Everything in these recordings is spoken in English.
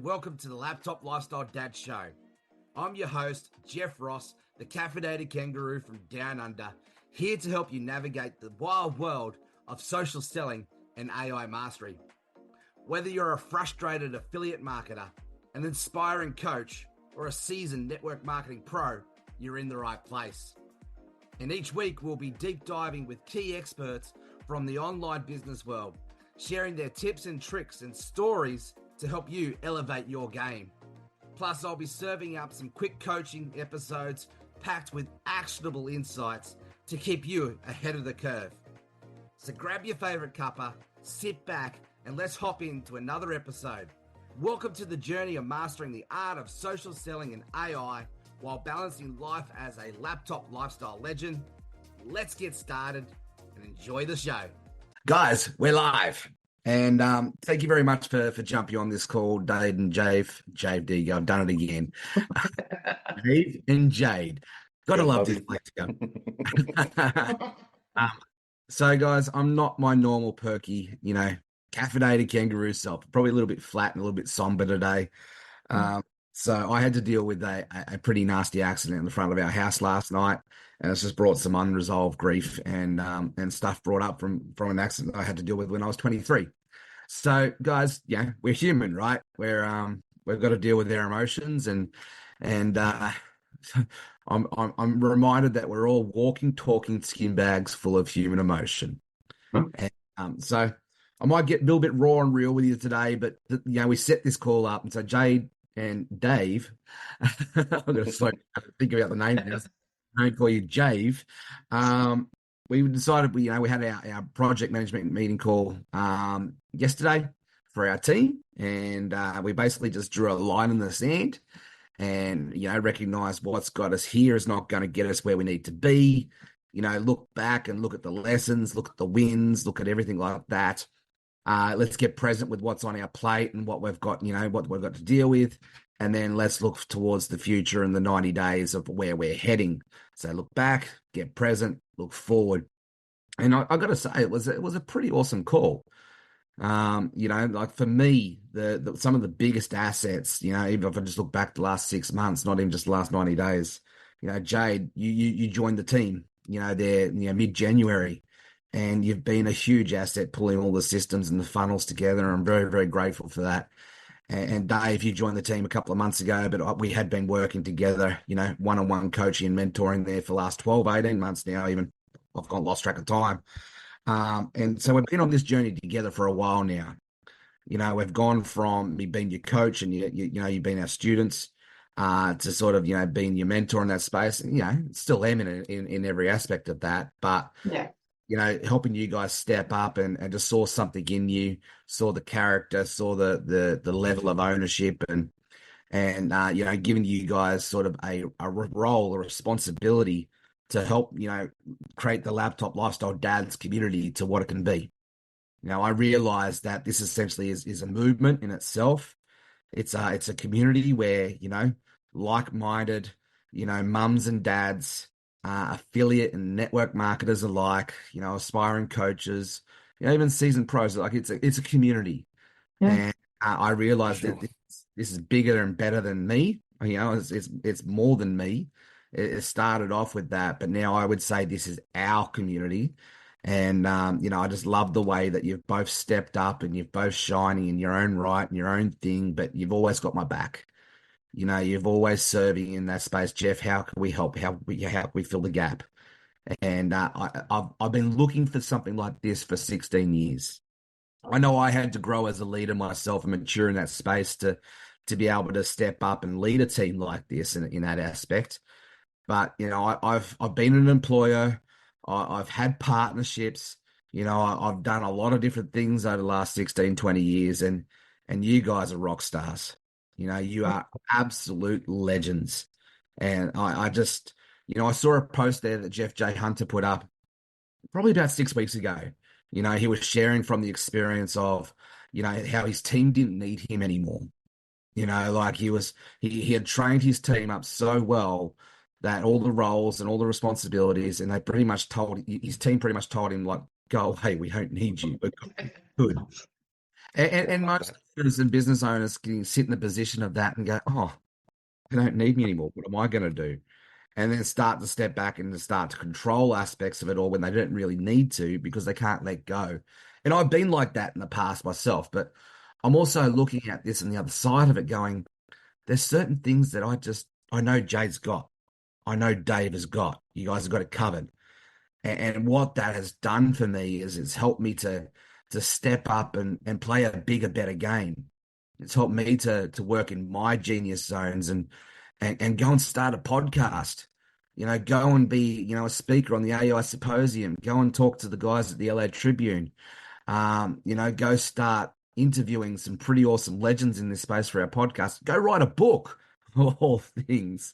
Welcome to the Laptop Lifestyle Dad Show. I'm your host, Jeff Ross, the caffeinated kangaroo from Down Under, here to help you navigate the wild world of social selling and AI mastery. Whether you're a frustrated affiliate marketer, an inspiring coach, or a seasoned network marketing pro, you're in the right place. And each week we'll be deep diving with key experts from the online business world, sharing their tips and tricks and stories to help you elevate your game. Plus, I'll be serving up some quick coaching episodes packed with actionable insights to keep you ahead of the curve. So grab your favorite cuppa, sit back, and let's hop into another episode. Welcome to the journey of mastering the art of social selling and AI while balancing life as a laptop lifestyle legend. Let's get started and enjoy the show. Guys, we're live. And thank you very much for jumping on this call, Jade and Jade. Jade, there you go. I've done it again. Jade and Jade. Gotta love this place to go. So, guys, I'm not my normal perky, caffeinated kangaroo self. Probably a little bit flat and a little bit somber today. So I had to deal with a pretty nasty accident in the front of our house last night, and it's just brought some unresolved grief and stuff brought up from an accident I had to deal with when I was 23. So, guys, yeah, we're human, right? We've got to deal with their emotions, and I'm reminded that we're all walking, talking skin bags full of human emotion. And, so I might get a little bit raw and real with you today, but we set this call up, and so Jade and Dave, I'm going to slow down to think about the name now. I don't call you Jave. We decided we had our project management meeting call yesterday for our team, and we basically just drew a line in the sand and recognize what's got us here is not going to get us where we need to be. Look back and look at the lessons, look at the wins, look at everything like that. Let's get present with what's on our plate and what we've got, what we've got to deal with. And then let's look towards the future and the 90 days of where we're heading. So look back, get present, look forward. And I got to say, it was a pretty awesome call. Like for me, some of the biggest assets, even if I just look back the last 6 months, not even just the last 90 days, Jade, you joined the team, there, mid-January. And you've been a huge asset pulling all the systems and the funnels together. And I'm very, very grateful for that. And Dave, you joined the team a couple of months ago, but we had been working together, one-on-one coaching and mentoring there for the last 12, 18 months now, even. I've lost track of time. And so we've been on this journey together for a while now. We've gone from me being your coach and you've been our students to sort of, being your mentor in that space. And, still am in every aspect of that. But yeah. Helping you guys step up and just saw something in you, saw the character, saw the level of ownership and giving you guys sort of a role, a responsibility to help, create the Laptop Lifestyle Dads community to what it can be. I realize that this essentially is a movement in itself. It's a community where, like-minded, mums and dads, affiliate and network marketers alike, aspiring coaches, even seasoned pros. Like it's a community, and I realized that this is bigger and better than me. It's more than me. It started off with that, but now I would say this is our community. And I just love the way that you've both stepped up and you've both shining in your own right and your own thing, but you've always got my back. You've always serving in that space. Jeff, how can we help? How can we fill the gap? And I've been looking for something like this for 16 years. I know I had to grow as a leader myself and mature in that space to be able to step up and lead a team like this in that aspect. But I've been an employer. I've had partnerships. I've done a lot of different things over the last 16, 20 years, and you guys are rock stars. You are absolute legends. And I just, I saw a post there that Jeff J. Hunter put up probably about 6 weeks ago. He was sharing from the experience of, how his team didn't need him anymore. Like he had trained his team up so well that all the roles and all the responsibilities, and his team pretty much told him, like, go away, we don't need you, but good. And most leaders and business owners can sit in the position of that and go, oh, they don't need me anymore. What am I going to do? And then start to step back and to start to control aspects of it all when they don't really need to because they can't let go. And I've been like that in the past myself, but I'm also looking at this on the other side of it going, there's certain things that I know Jade's got. I know Dave has got. You guys have got it covered. And what that has done for me is it's helped me to step up and play a bigger, better game. It's helped me to work in my genius zones and go and start a podcast. Go and be, a speaker on the AI symposium. Go and talk to the guys at the LA Tribune. Go start interviewing some pretty awesome legends in this space for our podcast. Go write a book, of all things.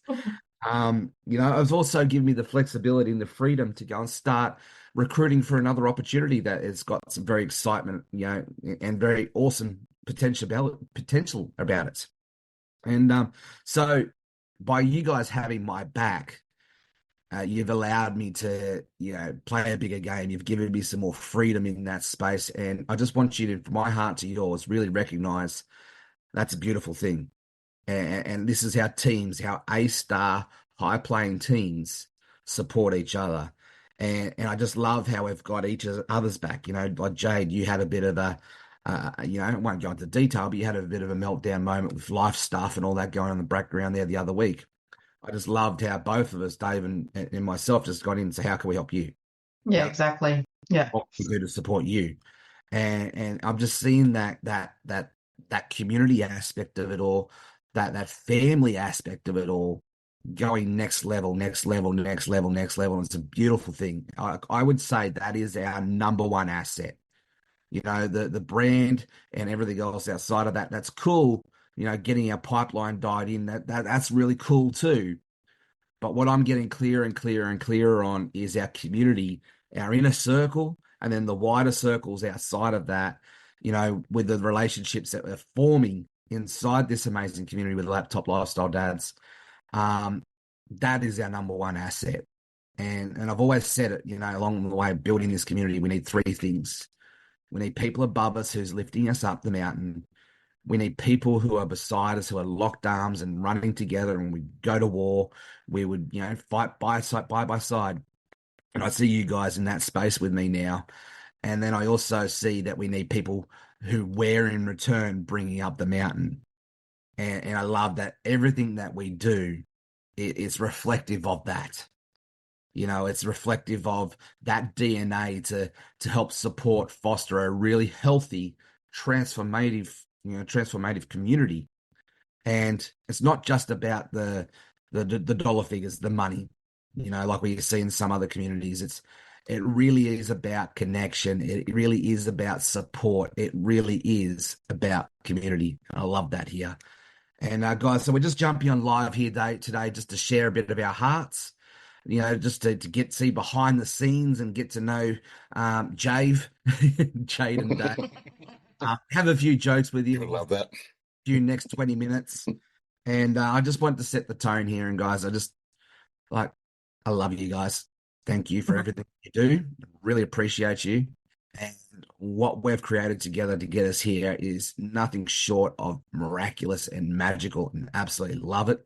It's also given me the flexibility and the freedom to go and start recruiting for another opportunity that has got some very excitement, and very awesome potential about it. And so by you guys having my back, you've allowed me to, play a bigger game. You've given me some more freedom in that space. And I just want you to, from my heart to yours, really recognize that's a beautiful thing. And this is how teams, how A-star high-playing teams support each other. And I just love how we've got each other's back. Like Jade, you had a bit of I won't go into detail, but you had a bit of a meltdown moment with life stuff and all that going on in the background there the other week. I just loved how both of us, Dave and myself, just got in and said, how can we help you? Yeah, exactly. Yeah. What can we do to support you? And I'm just seeing that community aspect of it all, that family aspect of it all going next level, next level, next level, next level. It's a beautiful thing. I would say that is our number one asset. The brand and everything else outside of that, that's cool. Getting our pipeline died in, that's really cool too. But what I'm getting clearer and clearer and clearer on is our community, our inner circle, and then the wider circles outside of that, with the relationships that we're forming inside this amazing community with Laptop Lifestyle Dads. Um, that is our number one asset. And I've always said it, along the way of building this community, we need three things. We need people above us who's lifting us up the mountain. We need people who are beside us, who are locked arms and running together. And we go to war. We would, fight by side. And I see you guys in that space with me now. And then I also see that we need people who we're in return bringing up the mountain. And I love that everything that we do is reflective of that. It's reflective of that DNA to help support, foster a really healthy, transformative community. And it's not just about the dollar figures, the money, like we see in some other communities. It really is about connection. It really is about support. It really is about community. I love that here. And guys, so we're just jumping on live here today just to share a bit of our hearts, just to see behind the scenes and get to know Jade and Dave. Have a few jokes with you. I love that. Few next 20 minutes. And I just want to set the tone here. And guys, I love you guys. Thank you for everything you do. Really appreciate you. And what we've created together to get us here is nothing short of miraculous and magical, and absolutely love it.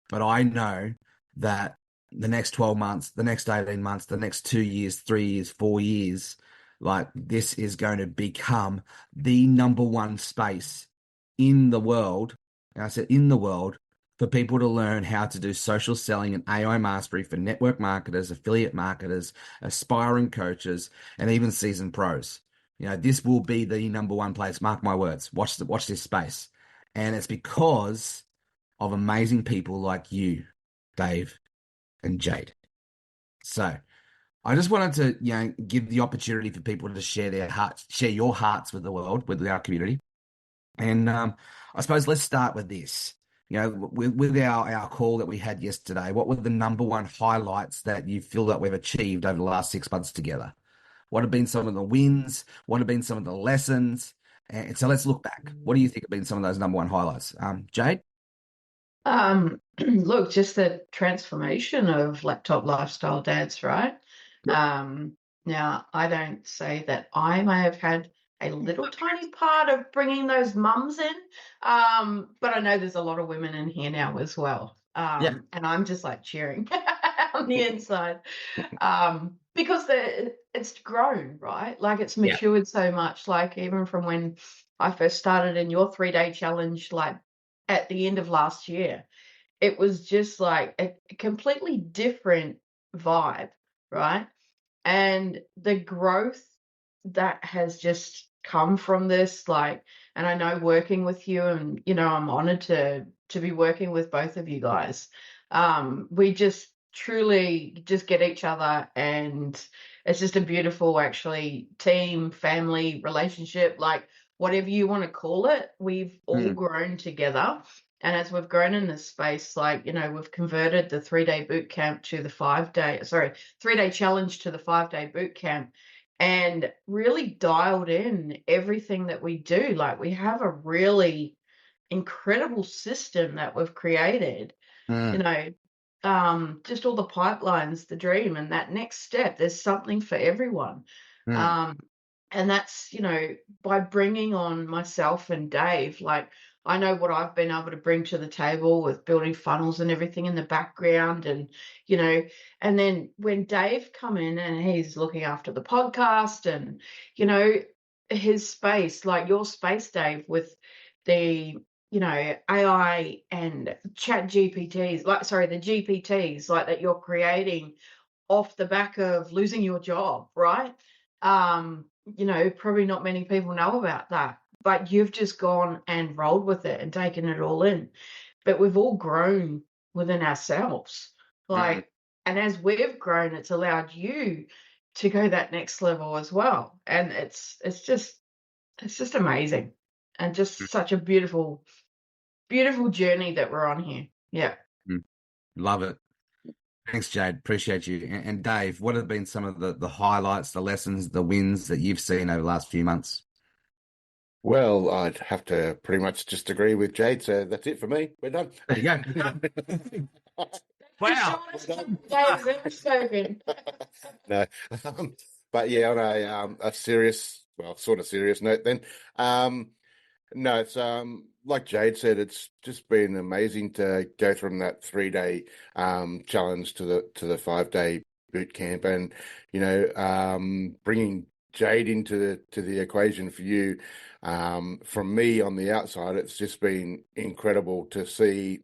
But I know that the next 12 months, the next 18 months, the next 2 years, 3 years, 4 years, this is going to become the number one space in the world. And I said in the world, for people to learn how to do social selling and AI mastery for network marketers, affiliate marketers, aspiring coaches, and even seasoned pros. This will be the number one place. Mark my words. Watch this space. And it's because of amazing people like you, Dave and Jade. So I just wanted to, give the opportunity for people to share their hearts, share your hearts with the world, with our community. And I suppose let's start with this. With our call that we had yesterday, what were the number one highlights that you feel that we've achieved over the last 6 months together? What have been some of the wins? What have been some of the lessons? And so let's look back. What do you think have been some of those number one highlights? Jade? Look, just the transformation of Laptop Lifestyle Dads, right? Now, I don't say that I may have had a little tiny part of bringing those mums in. But I know there's a lot of women in here now as well. Yeah. And I'm just like cheering on the inside. Because it's grown, right? Like it's Yeah. matured so much. Like even from when I first started in your 3-day challenge, like at the end of last year, it was just like a completely different vibe, right? And the growth that has just come from this, like, and I know working with you, and I'm honored to be working with both of you guys. We just truly just get each other, and it's just a beautiful, actually, team, family relationship, like whatever you want to call it. We've all Mm, grown together. And as we've grown in this space, like, we've converted the 3-day boot camp to the 5-day, sorry, 3-day challenge to the 5-day boot camp, and really dialed in everything that we do. Like we have a really incredible system that we've created, you mm, know, just all the pipelines, the dream, and that next step. There's something for everyone. mm, Um, and that's, by bringing on myself and Dave, like I know what I've been able to bring to the table with building funnels and everything in the background. And, you know, and then when Dave come in and he's looking after the podcast and, you know, his space, like your space, Dave, with the, AI and chat GPTs, like, sorry, the GPTs, like that you're creating off the back of losing your job, right? Probably not many people know about that, but you've just gone and rolled with it and taken it all in. But we've all grown within ourselves. mm, Like, and as we've grown, it's allowed you to go that next level as well. And it's just amazing. And just such a beautiful, beautiful journey that we're on here. Yeah. mm. Love it. Thanks, Jade. Appreciate you. And Dave, what have been some of the highlights, the lessons, the wins that you've seen over the last few months? Well, I'd have to pretty much just agree with Jade, so that's it for me. We're done. There you go. The Wow. shortest Dave's ever spoken. No, but yeah, on a serious, well, sort of serious note, then, no, it's like Jade said, it's just been amazing to go from that 3-day challenge to the 5-day boot camp, and bringing Jade into the equation for you. From me on the outside, it's just been incredible to see.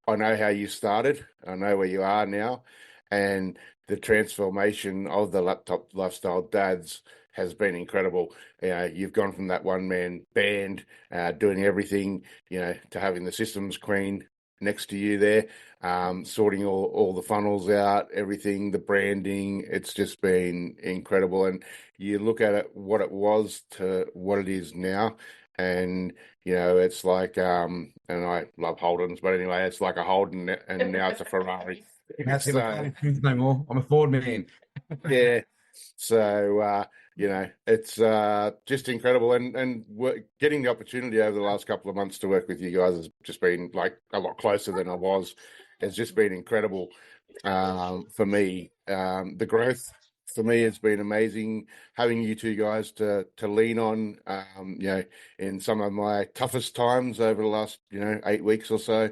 I know how you started. I know where you are now, and the transformation of the laptop lifestyle dads has been incredible. You've gone from that one-man band doing everything, to having the systems queen next to you there, sorting all the funnels out, everything, the branding. It's just been incredible. And you look at it, what it was to what it is now, and it's like, and I love Holdens, but anyway, it's like a Holden, and now it's a Ferrari. That's it. I So, can't choose no more. I'm a Ford man. yeah. So, it's just incredible. And getting the opportunity over the last couple of months to work with you guys has just been like a lot closer than I was. It's just been incredible for me. The growth for me has been amazing. Having you two guys to lean on, in some of my toughest times over the last 8 weeks or so.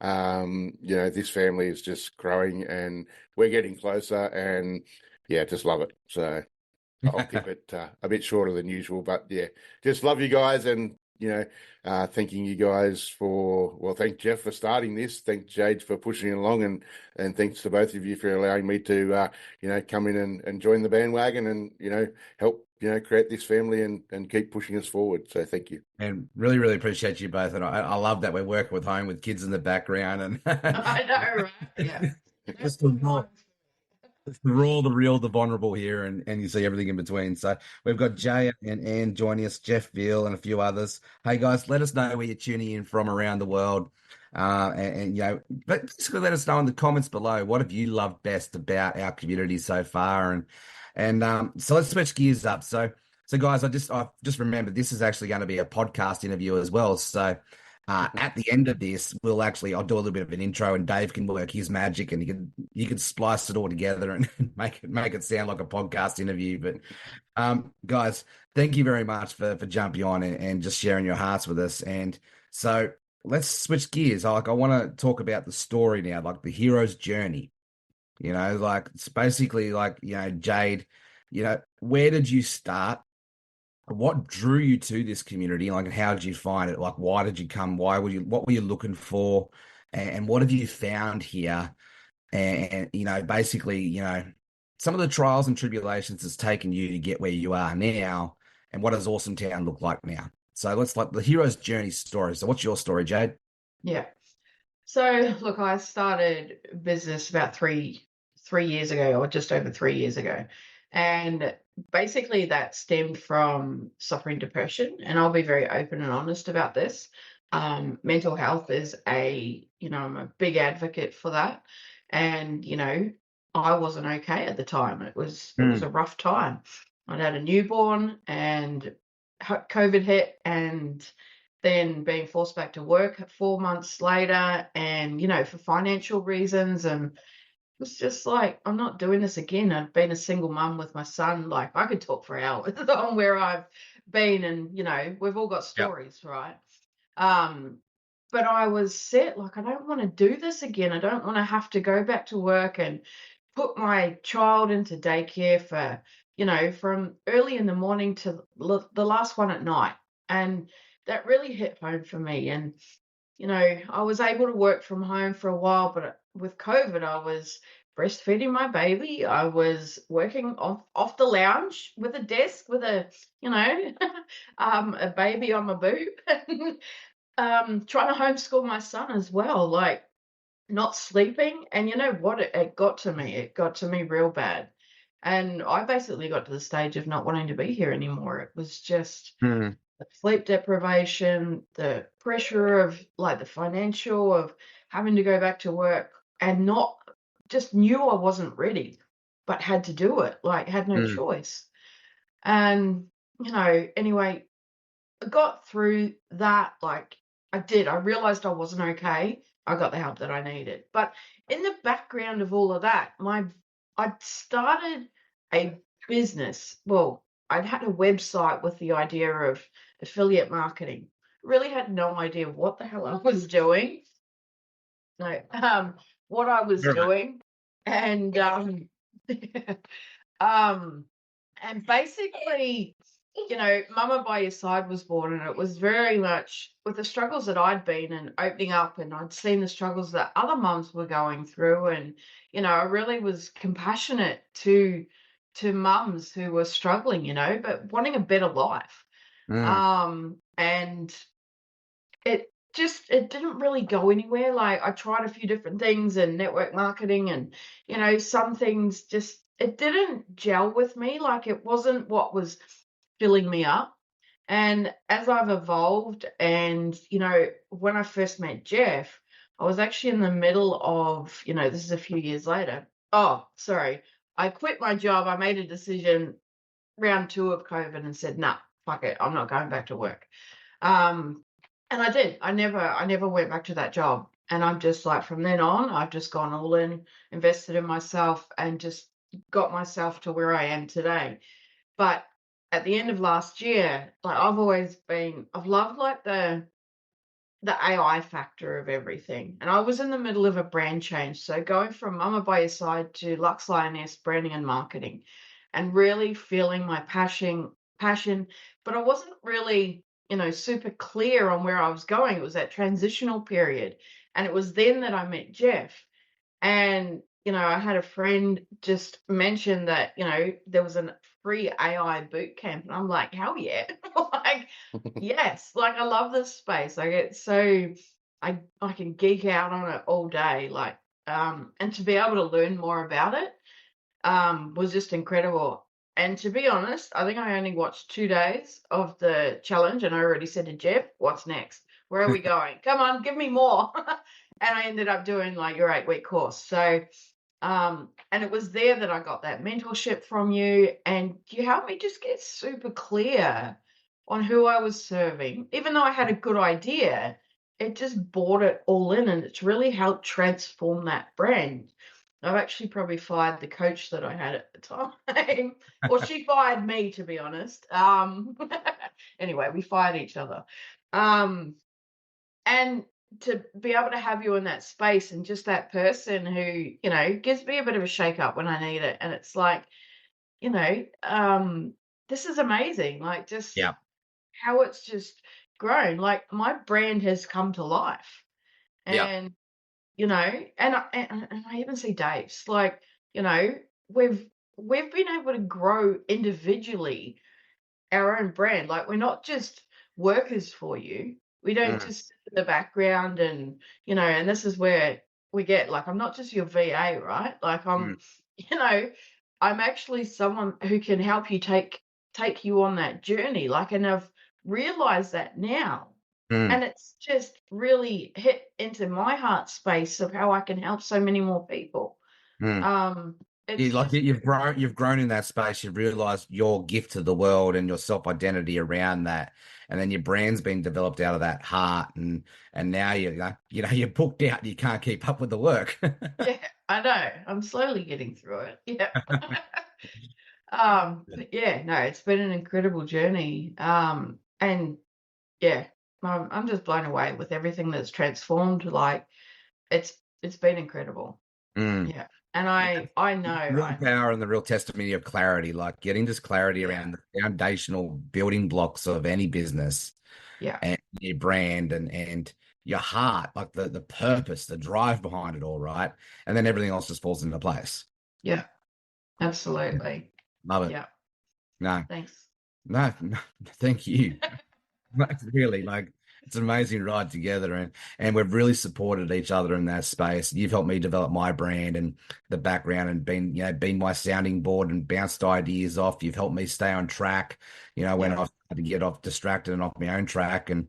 This family is just growing, and we're getting closer, and yeah, just love it. So I'll keep it a bit shorter than usual, but yeah, just love you guys, and thanking you guys thank Jeff for starting this, thank Jade for pushing it along, and thanks to both of you for allowing me to come in and join the bandwagon, and help create this family, and keep pushing us forward. So thank you. And really, really appreciate you both. And I love that we're working with home with kids in the background and I know, right? Yeah. just the raw, it's the raw, the real, the vulnerable here, and you see everything in between. So we've got Jay and Anne joining us, Jeff Veal, and a few others. Hey guys, let us know where you're tuning in from around the world. But basically let us know in the comments below, what have you loved best about our community so far? And so let's switch gears up. So guys, I just remembered this is actually going to be a podcast interview as well. So At the end of this, I'll do a little bit of an intro, and Dave can work his magic, and you can splice it all together and make it sound like a podcast interview. But guys, thank you very much for jumping on and just sharing your hearts with us. And so let's switch gears. I want to talk about the story now, like the hero's journey. Like it's basically like, Jade, where did you start? What drew you to this community? Like, how did you find it? Like, why did you come? What were you looking for? And what have you found here? And basically, some of the trials and tribulations has taken you to get where you are now. And what does Awesome Town look like now? So let's like the hero's journey story. So what's your story, Jade? Yeah. So look, I started business about three years ago, or just over 3 years ago. And basically that stemmed from suffering depression. And I'll be very open and honest about this. Mental health is I'm a big advocate for that. And, I wasn't okay at the time. It was a rough time. I'd had a newborn and COVID hit, and then being forced back to work 4 months later, and, for financial reasons. And it was just like, I'm not doing this again. I've been a single mum with my son. Like, I could talk for hours on where I've been, and, we've all got stories, right? But I was set, like, I don't want to do this again. I don't want to have to go back to work and put my child into daycare for, from early in the morning to the last one at night. And that really hit home for me. And, I was able to work from home for a while, but with COVID, I was breastfeeding my baby. I was working off the lounge with a desk with a, a baby on my boob, trying to homeschool my son as well, like not sleeping. And you know what? It got to me. It got to me real bad. And I basically got to the stage of not wanting to be here anymore. It was just the sleep deprivation, the pressure of like the financial of having to go back to work, and not just knew I wasn't ready, but had to do it, like had no choice. And, anyway, I got through that. Like I realized I wasn't okay. I got the help that I needed. But in the background of all of that, I'd started a business. Well, I'd had a website with the idea of affiliate marketing. Really had no idea what the hell I was doing. No, what I was doing. And and basically, Mama by Your Side was born, and it was very much with the struggles that I'd been and opening up, and I'd seen the struggles that other mums were going through. And, I really was compassionate to mums who were struggling, but wanting a better life. And it didn't really go anywhere. Like I tried a few different things and network marketing, and, some things just, it didn't gel with me. Like it wasn't what was filling me up. And as I've evolved, and, when I first met Jeff, I was actually in the middle of, this is a few years later. Oh, sorry. I quit my job. I made a decision round 2 of COVID and said, nah, fuck it. I'm not going back to work. And I did. I never went back to that job. And I'm just like, from then on, I've just gone all in, invested in myself, and just got myself to where I am today. But at the end of last year, like I've loved like the AI factor of everything. And I was in the middle of a brand change. So going from Mama by Your Side to Lux Lioness branding and marketing, and really feeling my passion, but I wasn't really, super clear on where I was going. It was that transitional period. And it was then that I met Jeff. And, I had a friend just mention that, there was a free AI boot camp. And I'm like, hell yeah. Like, yes. Like, I love this space. Like, it's so, I can geek out on it all day. Like, and to be able to learn more about it, was just incredible. And to be honest, I think I only watched 2 days of the challenge, and I already said to Jeff, what's next? Where are we going? Come on, give me more. And I ended up doing like your 8-week course. So, and it was there that I got that mentorship from you, and you helped me just get super clear on who I was serving. Even though I had a good idea, it just brought it all in, and it's really helped transform that brand. I've actually probably fired the coach that I had at the time, or she fired me, to be honest. Anyway, we fired each other. And to be able to have you in that space and just that person who, gives me a bit of a shake up when I need it. And it's like, this is amazing. Like, just Yeah. how it's just grown. Like, my brand has come to life. Yeah. And, and I even see Dave's, like, we've been able to grow individually our own brand. Like, we're not just workers for you. We don't Mm, just sit in the background and, and this is where we get, like, I'm not just your VA, right? Like, mm, you know, I'm actually someone who can help you take you on that journey. Like, and I've realized that now. mm, And it's just really hit into my heart space of how I can help so many more people. mm. It's Like just, you've grown in that space. You've realized your gift to the world and your self identity around that, and then your brand's been developed out of that heart, and now you're booked out. You can't keep up with the work. yeah, I know. I'm slowly getting through it. Yeah. But yeah, no, it's been an incredible journey. And yeah, I'm just blown away with everything that's transformed. Like, it's been incredible. Mm. Yeah. And I know, Real right? power and the real testimony of clarity, like getting this clarity Yeah. around the foundational building blocks of any business Yeah. and your brand and your heart, like the purpose, the drive behind it all, right? And then everything else just falls into place. Yeah. Absolutely. Love it. Yeah. No, Thanks. no, thank you. Like, really, like it's an amazing ride together, and we've really supported each other in that space. You've helped me develop my brand and the background, and been my sounding board and bounced ideas off. You've helped me stay on track, when Yeah. I've had to get off distracted and off my own track, and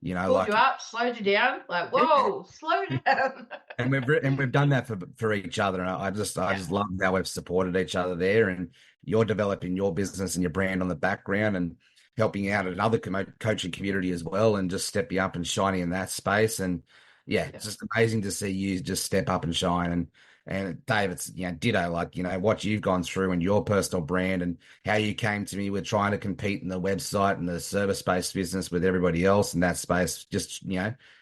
Pulled like you up, slowed you down. Like, yeah. whoa, slow down. And we've done that for each other, and I Yeah. just love how we've supported each other there. And you're developing your business and your brand on the background, and helping out another coaching community as well, and just stepping up and shining in that space. And yeah, Yeah. it's just amazing to see you just step up and shine. And Dave, it's ditto, like what you've gone through and your personal brand, and how you came to me with trying to compete in the website and the service-based business with everybody else in that space. Just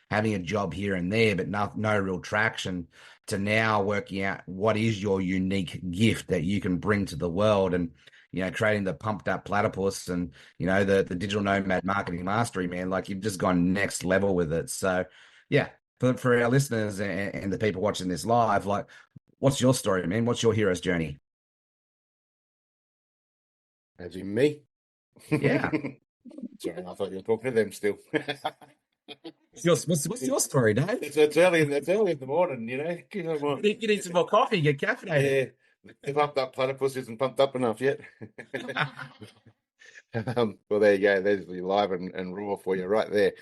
having a job here and there, but no real traction, to now working out what is your unique gift that you can bring to the world, and creating the pumped up platypus, and the digital nomad marketing mastery, man. Like, you've just gone next level with it. So yeah, for our listeners and the people watching this live, like, what's your story, man? What's your hero's journey? As in me. Yeah. Sorry, I thought you were talking to them still. What's your story, Dave? It's early. It's early in the morning. You need some more coffee. Get caffeinated. Yeah, the pumped up platypus isn't pumped up enough yet. Well, there you go. There's the live and raw for you right there.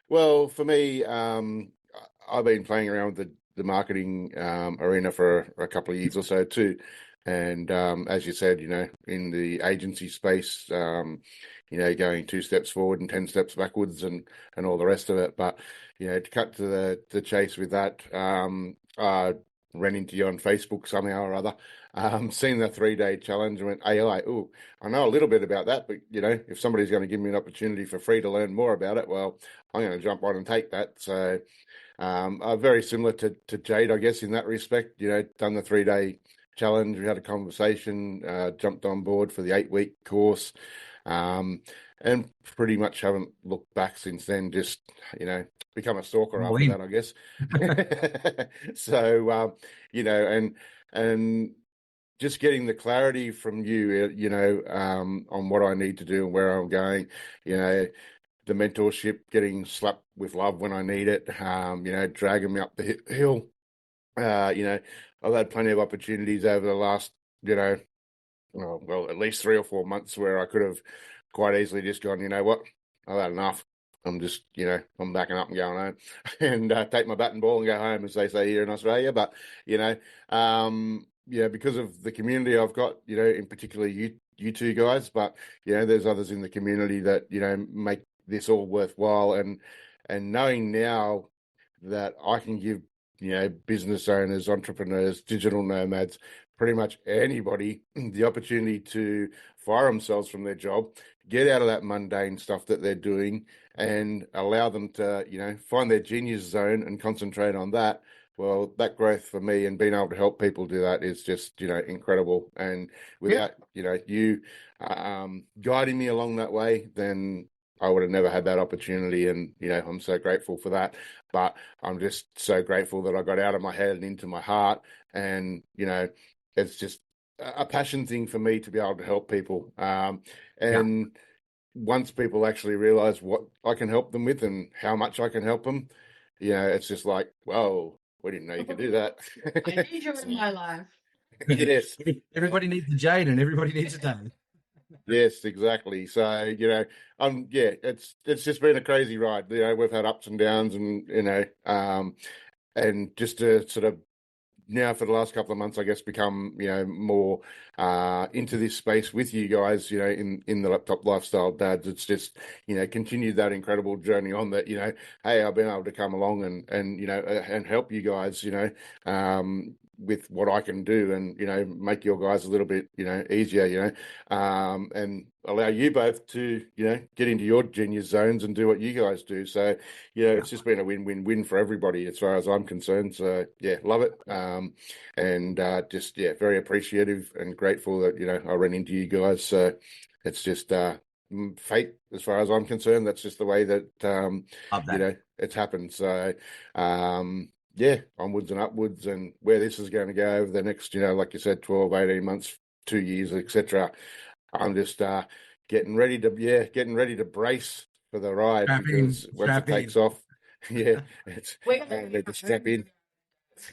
Well, for me, I've been playing around with the marketing arena for a couple of years or so too. And as you said, in the agency space, going 2 steps forward and 10 steps backwards and all the rest of it. But, to cut to the chase with that, I ran into you on Facebook somehow or other. Seen the 3-day challenge and went, AI, oh, I know a little bit about that, but if somebody's going to give me an opportunity for free to learn more about it, well, I'm going to jump on and take that. So very similar to Jade, I guess, in that respect. Done the 3-day challenge. We had a conversation, jumped on board for the 8-week course, and pretty much haven't looked back since then. Just become a stalker after that, I guess. So and just getting the clarity from you, on what I need to do and where I'm going, the mentorship, getting slapped with love when I need it, dragging me up the hill. I've had plenty of opportunities over the last, at least 3 or 4 months where I could have quite easily just gone, you know what, I've had enough. I'm just, I'm backing up and going home and take my bat and ball and go home, as they say here in Australia. But, because of the community I've got, in particular you two guys, but, there's others in the community that, make this all worthwhile. and knowing now that I can give, business owners, entrepreneurs, digital nomads, pretty much anybody the opportunity to fire themselves from their job, get out of that mundane stuff that they're doing, and allow them to, find their genius zone and concentrate on that. Well, that growth for me and being able to help people do that is just, incredible. And without, you guiding me along that way, then I would have never had that opportunity. And, I'm so grateful for that. But I'm just so grateful that I got out of my head and into my heart. And, it's just a passion thing for me to be able to help people. And once people actually realize what I can help them with and how much I can help them, it's just like, whoa, we didn't know you could do that. I need you in my life. Yes. Everybody needs a Jade and everybody needs a Jade. Yes, exactly. So, it's just been a crazy ride. We've had ups and downs and, and just to sort of now for the last couple of months, I guess, become, more into this space with you guys, in the Laptop Lifestyle Dads. It's just, continued that incredible journey on that, hey, I've been able to come along and and help you guys, with what I can do and, make your guys a little bit, easier, and allow you both to, get into your genius zones and do what you guys do. So, it's just been a win-win-win for everybody as far as I'm concerned. So, love it. And just, very appreciative and grateful that, I ran into you guys. So it's just fate as far as I'm concerned. That's just the way that, Love that. it's happened. So, onwards and upwards, and where this is going to go over the next, like you said, 12, 18 months, 2 years, etc. I'm just getting ready to brace for the ride, because once it takes off, it's need to step in.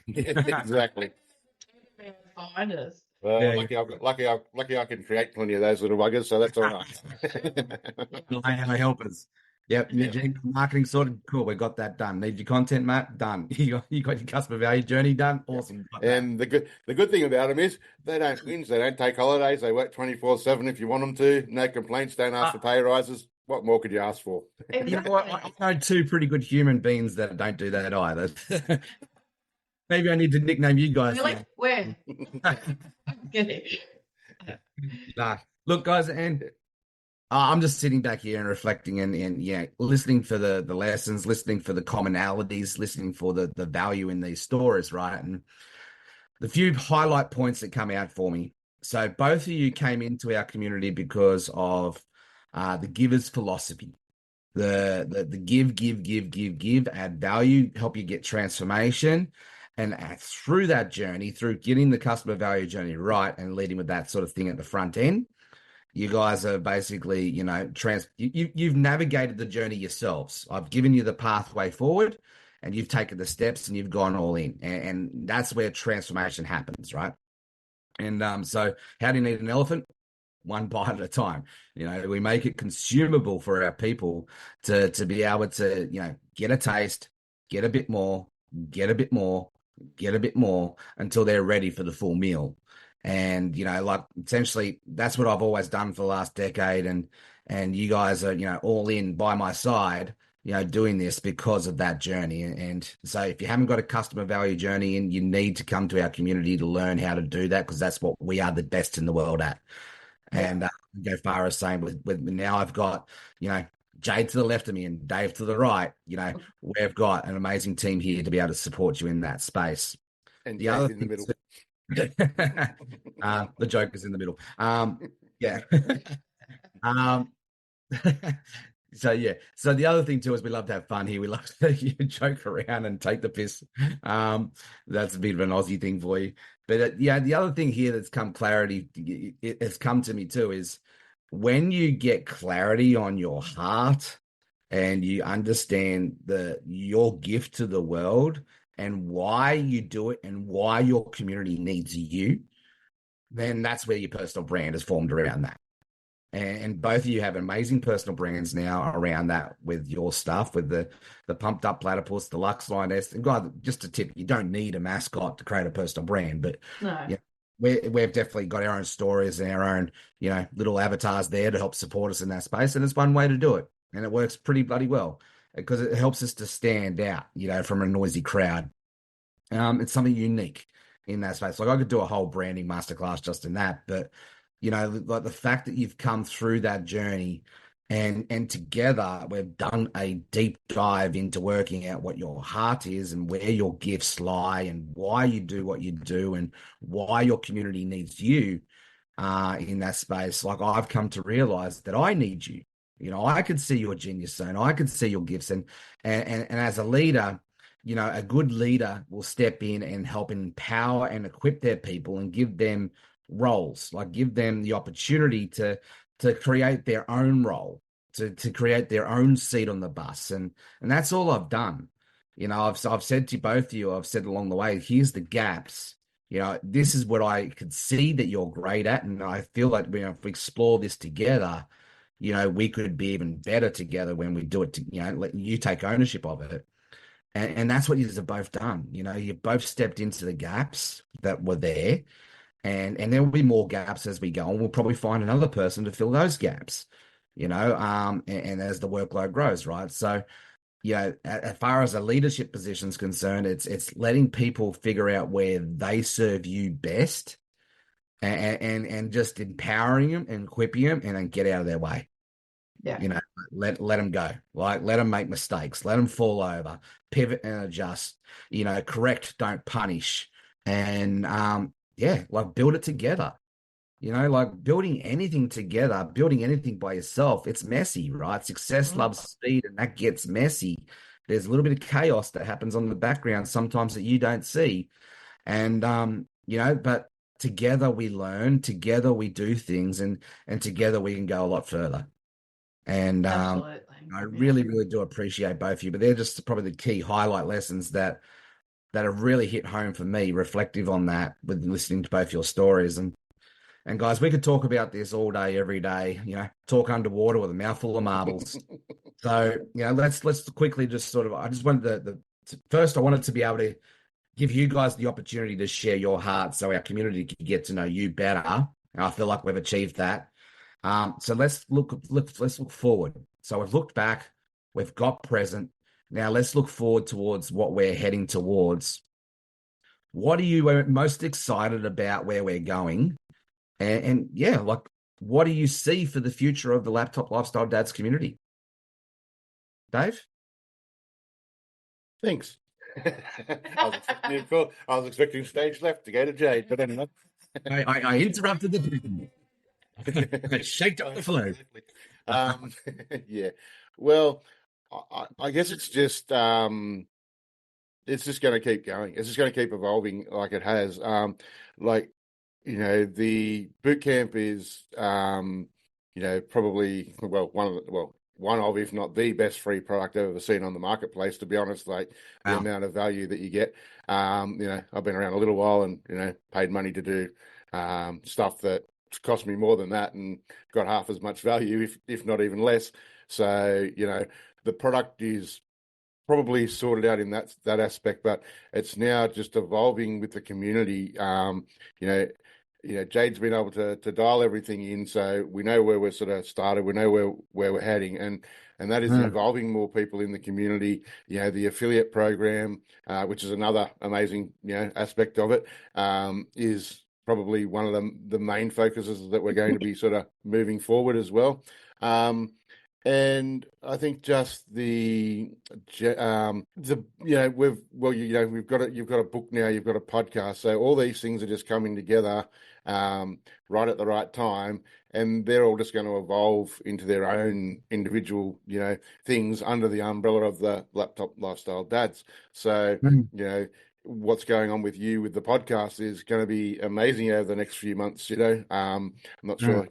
Exactly. Find us. Well, lucky I can create plenty of those little buggers, so that's all right. I help us. Yep, marketing sorted. Cool, we got that done. Need your content map done. You got your customer value journey done. Awesome. And the good thing about them is they don't whinge, they don't take holidays, they work 24/7 if you want them to. No complaints, don't ask for pay rises. What more could you ask for? You know what? I know two pretty good human beings that don't do that either. Maybe I need to nickname you guys. Really? Where? Nah. Look, guys, and I'm just sitting back here and reflecting and listening for the lessons, listening for the commonalities, listening for the value in these stories, right? And the few highlight points that come out for me. So both of you came into our community because of the giver's philosophy. The give, add value, help you get transformation. And through that journey, through getting the customer value journey right and leading with that sort of thing at the front end, you guys are basically, you've navigated the journey yourselves. I've given you the pathway forward and you've taken the steps and you've gone all in. And that's where transformation happens, right? And so how do you need an elephant? One bite at a time. We make it consumable for our people to be able to, get a taste, get a bit more, get a bit more, get a bit more until they're ready for the full meal. And, like essentially that's what I've always done for the last decade. And you guys are, all in by my side, doing this because of that journey. And so if you haven't got a customer value journey, and you need to come to our community to learn how to do that, because that's what we are the best in the world at. And go far as saying with now I've got, Jade to the left of me and Dave to the right. We've got an amazing team here to be able to support you in that space. And the other in the middle. The Joker's in the middle. So the other thing too is we love to have fun here. We love to joke around and take the piss. That's a bit of an Aussie thing for you. But the other thing here that's come it has come to me too, is when you get clarity on your heart and you understand your gift to the world and why you do it and why your community needs you, then that's where your personal brand is formed around that. And both of you have amazing personal brands now around that with your stuff, with the pumped up platypus, the Lux Lioness. And God, just a tip, you don't need a mascot to create a personal brand, but we've definitely got our own stories and our own, little avatars there to help support us in that space. And it's one way to do it. And it works pretty bloody well. because it helps us to stand out, from a noisy crowd. It's something unique in that space. Like I could do a whole branding masterclass just in that, but like the fact that you've come through that journey and together we've done a deep dive into working out what your heart is and where your gifts lie and why you do what you do and why your community needs you in that space. Like I've come to realize that I need you. I could see your genius zone. I could see your gifts. And as a leader, a good leader will step in and help empower and equip their people and give them roles, like give them the opportunity to create their own role, to create their own seat on the bus. And that's all I've done. I've said to both of you, I've said along the way, here's the gaps. This is what I could see that you're great at. And I feel like if we explore this together, we could be even better together when we do it let you take ownership of it. And that's what you have both done. You've both stepped into the gaps that were there, and there will be more gaps as we go, and we'll probably find another person to fill those gaps, and as the workload grows, right? So, as far as a leadership position is concerned, it's letting people figure out where they serve you best, and just empowering them and equipping them, and then get out of their way. Yeah. Let them go. Like, let them make mistakes. Let them fall over. Pivot and adjust. Correct, don't punish. And like build it together. Like building anything together, building anything by yourself, it's messy, right? Success loves speed, and that gets messy. There's a little bit of chaos that happens on the background sometimes that you don't see. And but together we learn, together we do things, and together we can go a lot further. And Absolutely. I really, really do appreciate both of you, but they're just probably the key highlight lessons that have really hit home for me, reflective on that with listening to both your stories. And guys, we could talk about this all day, every day, talk underwater with a mouthful of marbles. So, let's quickly just I just wanted first, I wanted to be able to give you guys the opportunity to share your heart so our community can get to know you better. And I feel like we've achieved that. So let's look forward. So we've looked back, we've got present. Now let's look forward towards what we're heading towards. What are you most excited about where we're going? And like, what do you see for the future of the Laptop Lifestyle Dads community? Dave? Thanks. I was expecting stage left to go to Jade, but anyway. I interrupted the I shaked up the flow. Yeah. Well, I guess it's just going to keep going. It's just going to keep evolving like it has. Like, the boot camp is probably one of, if not the best free product I've ever seen on the marketplace, to be honest. Like the amount of value that you get. I've been around a little while and paid money to do stuff that cost me more than that and got half as much value, if not even less. So the product is probably sorted out in that aspect, but it's now just evolving with the community. Jade's been able to dial everything in, so we know where we're sort of started, we know where we're heading, and that is involving more people in the community. The affiliate program, which is another amazing aspect of it, is probably one of the main focuses that we're going to be sort of moving forward as well. And I think just you've got a book now, you've got a podcast, so all these things are just coming together right at the right time, and they're all just going to evolve into their own individual things under the umbrella of the Laptop Lifestyle Dads. So what's going on with you with the podcast is going to be amazing over the next few months. I'm not sure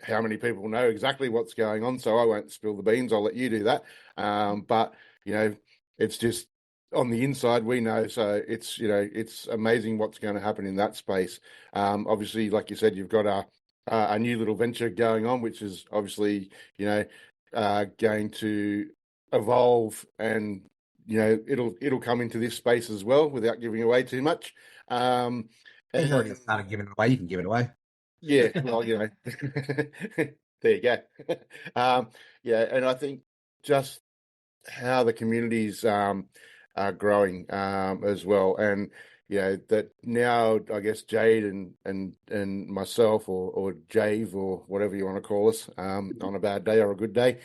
how many people know exactly what's going on, so I won't spill the beans. I'll let you do that. But it's just on the inside we know, so it's amazing what's going to happen in that space. Obviously, like you said, you've got a new little venture going on, which is obviously going to evolve, and it'll come into this space as well without giving away too much. You've already started giving it away. You can give it away. Yeah, well, there you go. And I think just how the communities are growing as well. And that now I guess Jade and myself or Jave or whatever you want to call us on a bad day or a good day,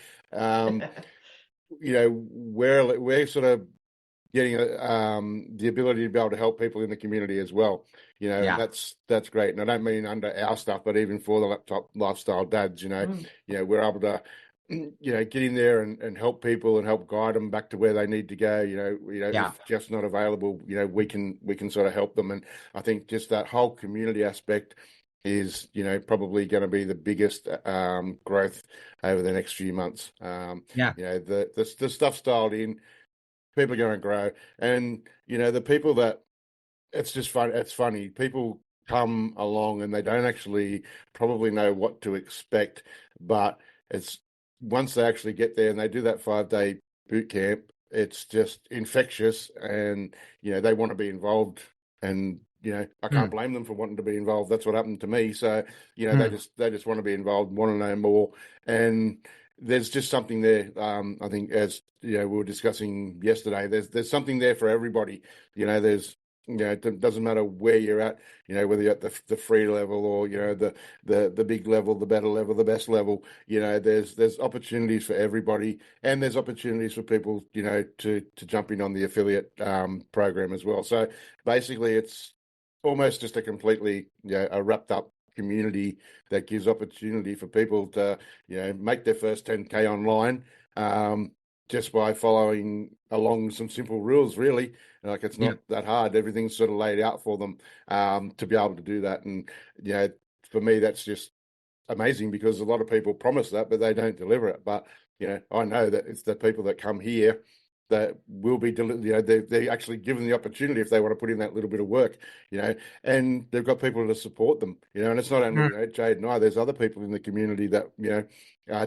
we're sort of getting the ability to be able to help people in the community as well. Yeah. That's great. And I don't mean under our stuff, but even for the laptop lifestyle dads, we're able to get in there and help people and help guide them back to where they need to go. Yeah. If just not available, we can sort of help them. And I think just that whole community aspect is probably going to be the biggest growth over the next few months. Yeah. The stuff styled in, people are going to grow. And the people that, it's just fun. It's funny. People come along and they don't actually probably know what to expect, but it's once they actually get there and they do that 5-day boot camp, it's just infectious, and they want to be involved. And I can't blame them for wanting to be involved. That's what happened to me. So they just want to be involved, want to know more, and there's just something there. I think, as we were discussing yesterday, there's something there for everybody. It doesn't matter where you're at, whether you're at the free level or the big level, the better level, the best level. There's opportunities for everybody, and there's opportunities for people to jump in on the affiliate program as well. So basically, it's almost just a completely a wrapped up community that gives opportunity for people to make their first 10K online just by following along some simple rules, really. Like, it's not that hard. Everything's sort of laid out for them to be able to do that. And for me, that's just amazing, because a lot of people promise that, but they don't deliver it. But I know that it's the people that come here that will be they're actually given the opportunity if they want to put in that little bit of work, and they've got people to support them, and it's not only Jade and I. There's other people in the community that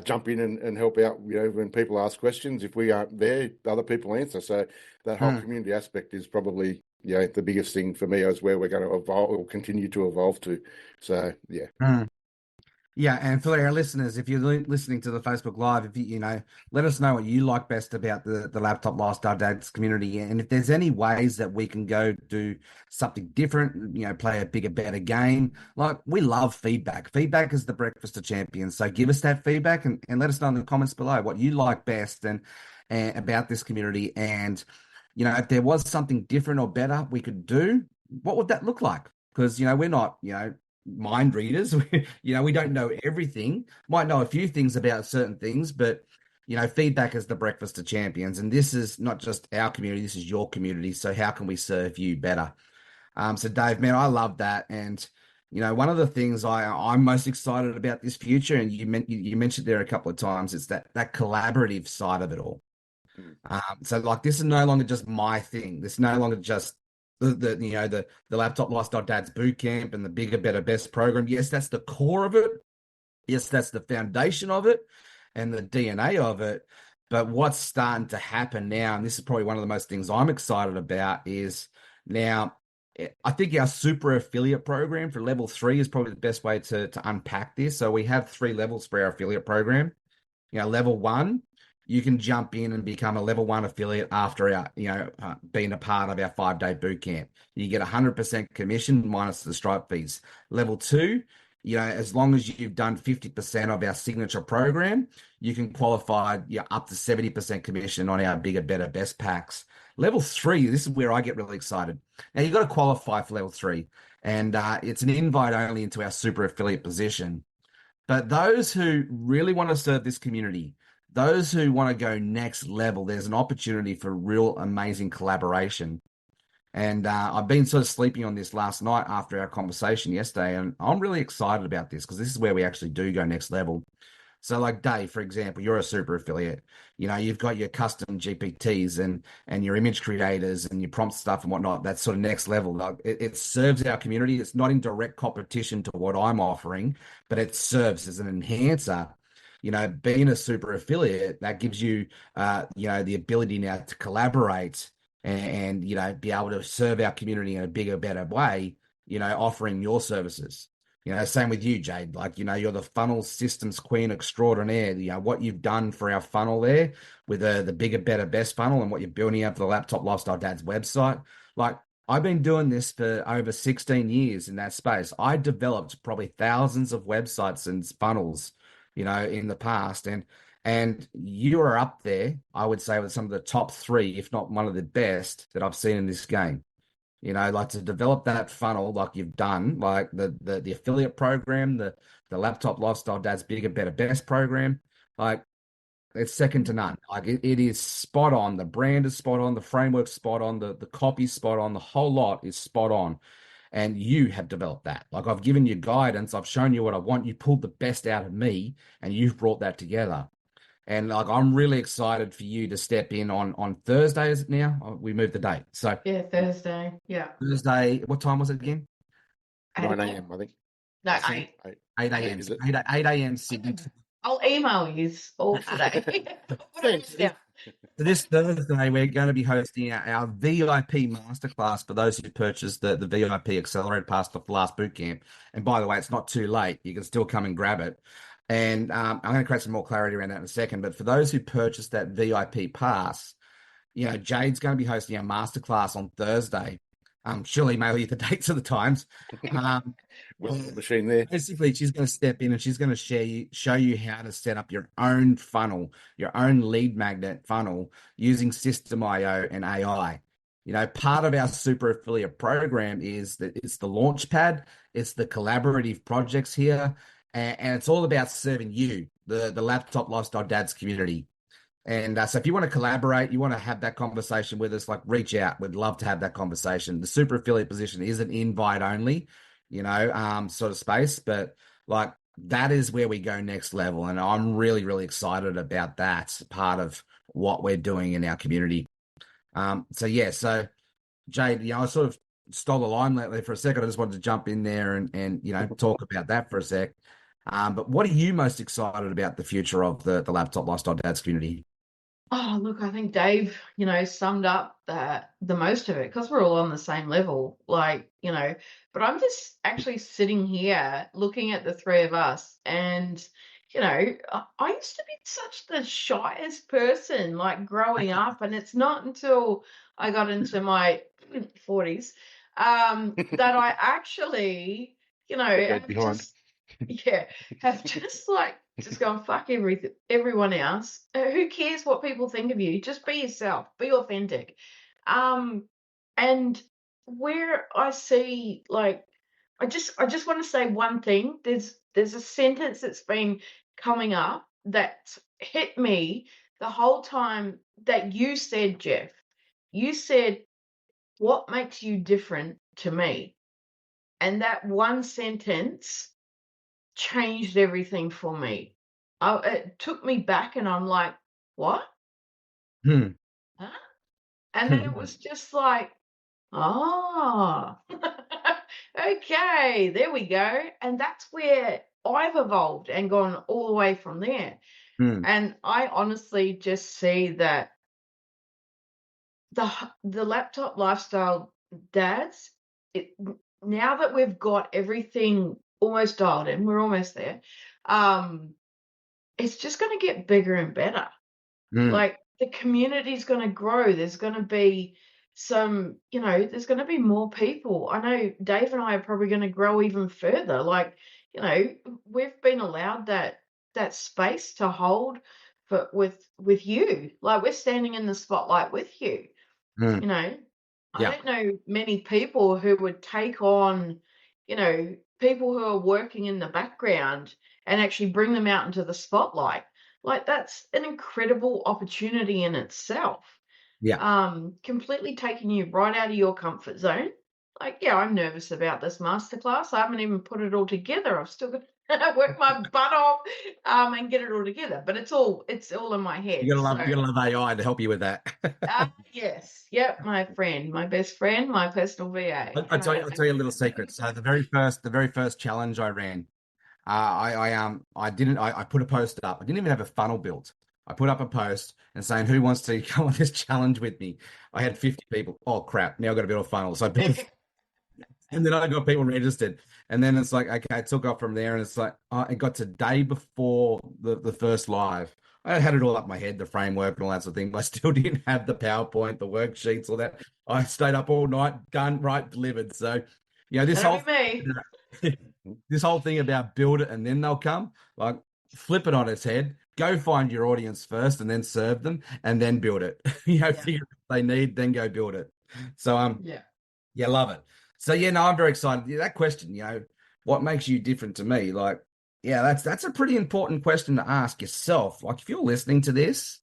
jump in and help out. When people ask questions, if we aren't there, other people answer. So that whole community aspect is probably the biggest thing for me, is where we're going to evolve or continue to evolve to. So Yeah, and for our listeners, if you're listening to the Facebook Live, if you let us know what you like best about the Laptop Lifestyle Dads community, and if there's any ways that we can go do something different, play a bigger, better game. Like, we love feedback. Feedback is the breakfast of champions. So give us that feedback and let us know in the comments below what you like best and about this community. And if there was something different or better we could do, what would that look like? Because we're not mind readers. We don't know everything. Might know a few things about certain things, but feedback is the breakfast of champions, and this is not just our community, this is your community. So how can we serve you better? So Dave, man, I love that. And one of the things I'm most excited about this future, and you mentioned there a couple of times, it's that collaborative side of it all. So like, this is no longer just my thing. This is no longer just the Laptop Lifestyle Dads Bootcamp and the bigger, better, best program. Yes, that's the core of it. Yes, that's the foundation of it and the DNA of it. But what's starting to happen now, and this is probably one of the most things I'm excited about, is now I think our super affiliate program for level 3 is probably the best way to unpack this. So we have 3 levels for our affiliate program. Level 1, you can jump in and become a level 1 affiliate after our, being a part of our 5-day boot camp. You get 100% commission minus the stripe fees. Level 2, as long as you've done 50% of our signature program, you can qualify up to 70% commission on our bigger, better, best packs. Level 3, this is where I get really excited. Now, you've got to qualify for level 3, and it's an invite only into our super affiliate position. But those who really want to serve this community, those who want to go next level, there's an opportunity for real amazing collaboration. And I've been sort of sleeping on this last night after our conversation yesterday, and I'm really excited about this, because this is where we actually do go next level. So like Dave, for example, you're a super affiliate. You've got your custom GPTs and your image creators and your prompt stuff and whatnot. That's sort of next level. Like, it serves our community. It's not in direct competition to what I'm offering, but it serves as an enhancer. Being a super affiliate, that gives you, the ability now to collaborate and be able to serve our community in a bigger, better way, offering your services. Same with you, Jade. Like, you're the funnel systems queen extraordinaire. What you've done for our funnel there with the bigger, better, best funnel and what you're building out for the Laptop Lifestyle Dad's website. Like, I've been doing this for over 16 years in that space. I developed probably thousands of websites and funnels, in the past. And you are up there, I would say, with some of the top three, if not one of the best that I've seen in this game. Like to develop that funnel like you've done, like the affiliate program, the Laptop Lifestyle Dad's Bigger, Better, Best program, like it's second to none. Like it is spot on. The brand is spot on. The framework's spot on. The copy's spot on. The whole lot is spot on. And you have developed that. Like I've given you guidance. I've shown you what I want. You pulled the best out of me and you've brought that together. And like I'm really excited for you to step in on Thursday, is it now? We moved the date. So Yeah, Thursday. Yeah. Thursday, what time was it again? 9 a.m. I think. No, I think 8 a.m. 8 a.m. Sydney. I'll email you all today. Thanks. Yeah. So this Thursday, we're going to be hosting our VIP masterclass for those who purchased the VIP Accelerated Pass for the last bootcamp. And by the way, it's not too late. You can still come and grab it. And I'm going to create some more clarity around that in a second. But for those who purchased that VIP pass, Jade's going to be hosting our masterclass on Thursday. She'll email you the dates of the times. Machine there. Basically, she's going to step in and she's going to show you how to set up your own funnel, your own lead magnet funnel using System.io and AI. Part of our super affiliate program is that it's the launch pad, it's the collaborative projects here, and it's all about serving you, the Laptop Lifestyle Dads community. And so if you want to collaborate, you want to have that conversation with us, like reach out. We'd love to have that conversation. The super affiliate position is an invite only, sort of space, but like that is where we go next level. And I'm really, really excited about that part of what we're doing in our community. So Jade, I sort of stole the limelight there for a second. I just wanted to jump in there and talk about that for a sec. But what are you most excited about the future of the Laptop Lifestyle Dads community? Oh, look, I think Dave, summed up the most of it because we're all on the same level, but I'm just actually sitting here looking at the three of us and, I used to be such the shyest person, like growing up, and it's not until I got into my 40s, that I actually, have behind. have just gone fuck everyone else. Who cares what people think of you? Just be yourself, be authentic. And where I see I just want to say one thing. There's a sentence that's been coming up that's hit me the whole time that you said, Jeff. You said, "What makes you different to me?" And that one sentence changed everything for me. It took me back and I'm like, what? Hmm. Huh? And then it was just like, oh, okay, there we go. And that's where I've evolved and gone all the way from there. And I honestly just see that the Laptop Lifestyle Dads, now that we've got everything almost dialed in, we're almost there. It's just going to get bigger and better. Like the community's going to grow. There's going to be there's going to be more people. I know Dave and I are probably going to grow even further. We've been allowed that space to hold with you. Like we're standing in the spotlight with you. I don't know many people who would take on, people who are working in the background and actually bring them out into the spotlight. Like that's an incredible opportunity in itself. Completely taking you right out of your comfort zone. I'm nervous about this masterclass. I haven't even put it all together. I've still got to work my butt off and get it all together. But it's all in my head. You gotta love AI to help you with that. Yes. Yep, my friend, my best friend, my personal VA. I'll tell you a little secret. So the very first challenge I ran, I put a post up. I didn't even have a funnel built. I put up a post and saying, who wants to come on this challenge with me? I had 50 people. Oh crap. Now I've got to build a funnel. So I built And then I got people registered. And then it's like, okay, it took off from there. And it's like, it got to day before the first live. I had it all up my head, the framework and all that sort of thing. But I still didn't have the PowerPoint, the worksheets, all that. I stayed up all night, done, right, delivered. So, this That'll whole be me. this whole thing about build it and then they'll come, like flip it on its head. Go find your audience first and then serve them and then build it. Figure out what they need, then go build it. So yeah, love it. So yeah, no, I'm very excited. Yeah, that question, what makes you different to me? Like, yeah, that's a pretty important question to ask yourself. Like, if you're listening to this,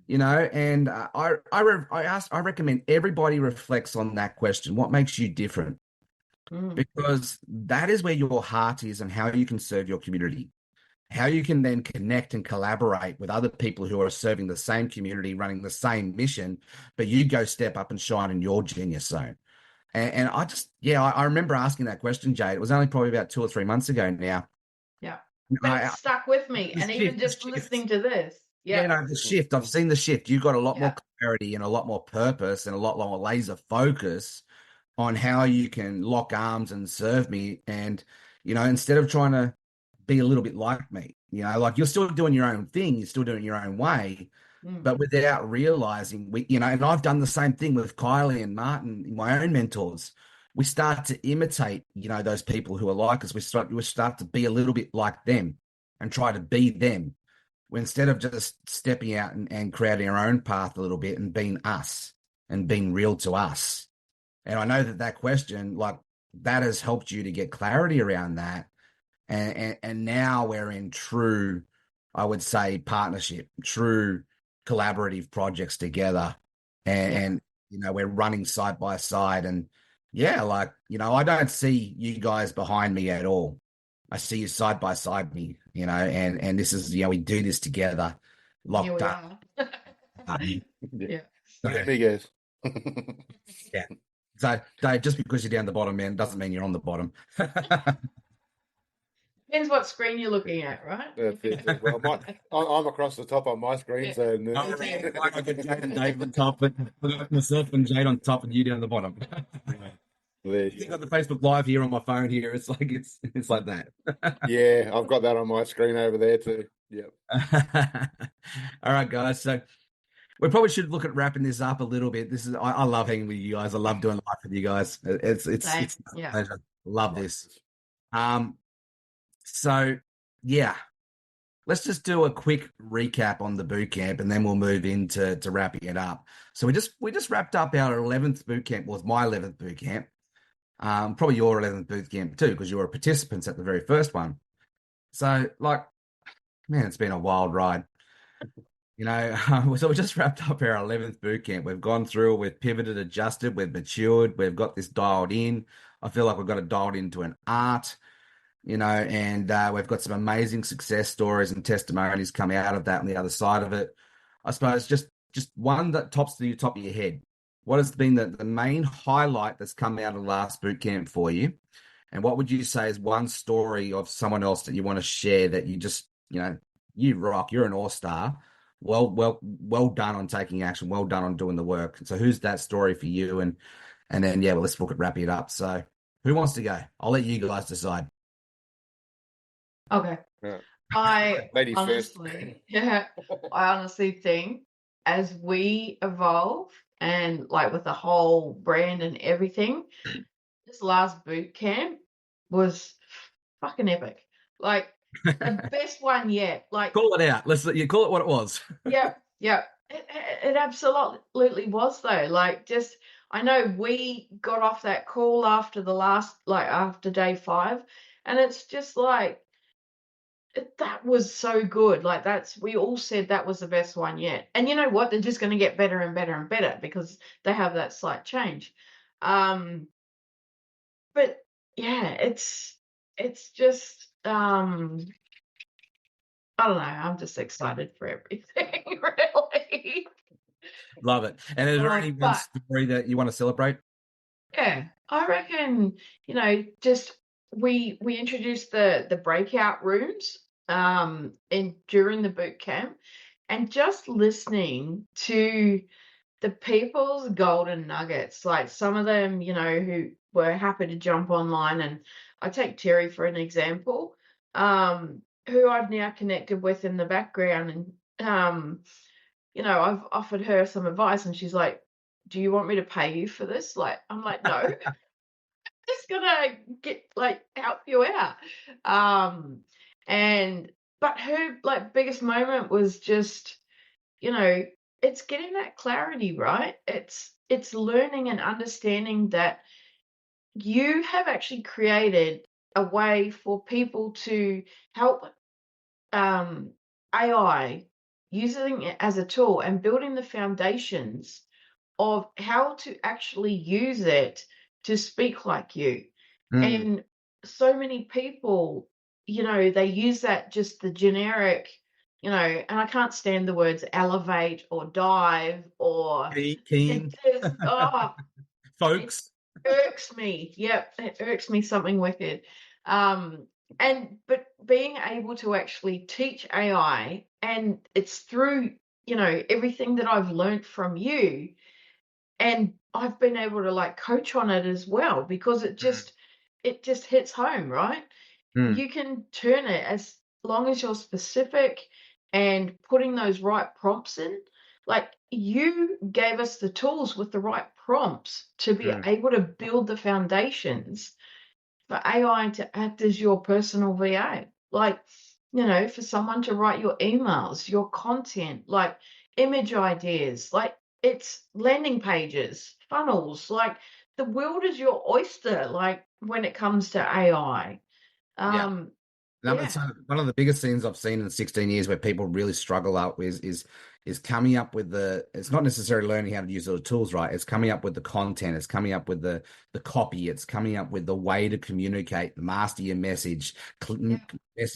and I recommend everybody reflects on that question. What makes you different? Because that is where your heart is and how you can serve your community, how you can then connect and collaborate with other people who are serving the same community, running the same mission, but you go step up and shine in your genius zone. And I remember asking that question, Jade. It was only probably about 2 or 3 months ago now. Yeah. But it stuck with me. And even just listening to this. Yeah. The shift. I've seen the shift. You've got a lot more clarity and a lot more purpose and a lot more laser focus on how you can lock arms and serve me. And, instead of trying to be a little bit like me, like you're still doing your own thing, you're still doing your own way, but without realizing and I've done the same thing with Kylie and Martin, my own mentors. We start to imitate, those people who are like us. We start to be a little bit like them and try to be them instead of just stepping out and creating our own path a little bit and being us and being real to us. And I know that question, like that has helped you to get clarity around that. And now we're in true, I would say, partnership, true collaborative projects together. And we're running side by side. And I don't see you guys behind me at all. I see you side by side me, and this is, we do this together, locked up. Yeah. Big ass. Yeah. So, Dave, just because you're down the bottom, man, doesn't mean you're on the bottom. Depends what screen you're looking at, right? Well, I'm across the top on my screen, so I got Jade and Dave on top, but I got myself and Jade on top, and you down the bottom. You got the Facebook Live here on my phone here. It's like it's like that. Yeah, I've got that on my screen over there too. Yep. All right, guys. So we probably should look at wrapping this up a little bit. I love hanging with you guys. I love doing life with you guys. It's a pleasure. Love this. So yeah, let's just do a quick recap on the boot camp, and then we'll move into wrapping it up. So we just wrapped up our 11th boot camp. Was my 11th boot camp. Probably your 11th boot camp too, because you were participants at the very first one. So man, it's been a wild ride. So we just wrapped up our 11th boot camp. We've gone through, we've pivoted, adjusted, we've matured, we've got this dialed in. I feel like we've got it dialed into an art, and we've got some amazing success stories and testimonies come out of that on the other side of it. I suppose just one that tops the top of your head. What has been the main highlight that's come out of the last boot camp for you? And what would you say is one story of someone else that you want to share that you just, you rock, you're an all-star. Well done on taking action. Well done on doing the work. So who's that story for you? And then, let's look at wrapping it up. So who wants to go? I'll let you guys decide. Okay. Yeah. I Ladies honestly, I honestly think as we evolve and like with the whole brand and everything, this last boot camp was fucking epic. Like the best one yet. Like call it out. You call it what it was. Yeah. It absolutely was though. Like just I know we got off that call after after day 5, and it's just like that was so good. Like we all said that was the best one yet. And you know what? They're just going to get better and better and better because they have that slight change. But yeah, it's just I don't know. I'm just excited for everything, really. Love it. And is there any one story that you want to celebrate? Yeah, I reckon, just we introduced the breakout rooms and during the boot camp, and just listening to the people's golden nuggets, like some of them, who were happy to jump online, and I take Terry for an example, who I've now connected with in the background, and I've offered her some advice, and she's like, "Do you want me to pay you for this?" Like, I'm like, "No, just gonna help you out." And but her biggest moment was just, you know, it's getting that clarity, right? It's learning and understanding that you have actually created a way for people to help AI, using it as a tool and building the foundations of how to actually use it to speak like you. Mm. And so many people, they use that, just the generic, and I can't stand the words elevate or dive or it Keen, just, it folks. irks me. Yep, it irks me something wicked. Um, but being able to actually teach AI, and it's through, everything that I've learned from you, and I've been able to coach on it as well, because it just hits home, right? Mm. You can turn it, as long as you're specific and putting those right prompts in. Like, you gave us the tools with the right prompts to be Mm. able to build the foundations for AI to act as your personal VA. For someone to write your emails, your content, image ideas, it's landing pages, funnels, the world is your oyster, when it comes to AI. Yeah. Yeah, So one of the biggest things I've seen in 16 years where people really struggle up is coming up with it's not necessarily learning how to use the tools right. It's coming up with the content. It's coming up with the copy. It's coming up with the way to communicate, master your message, yeah,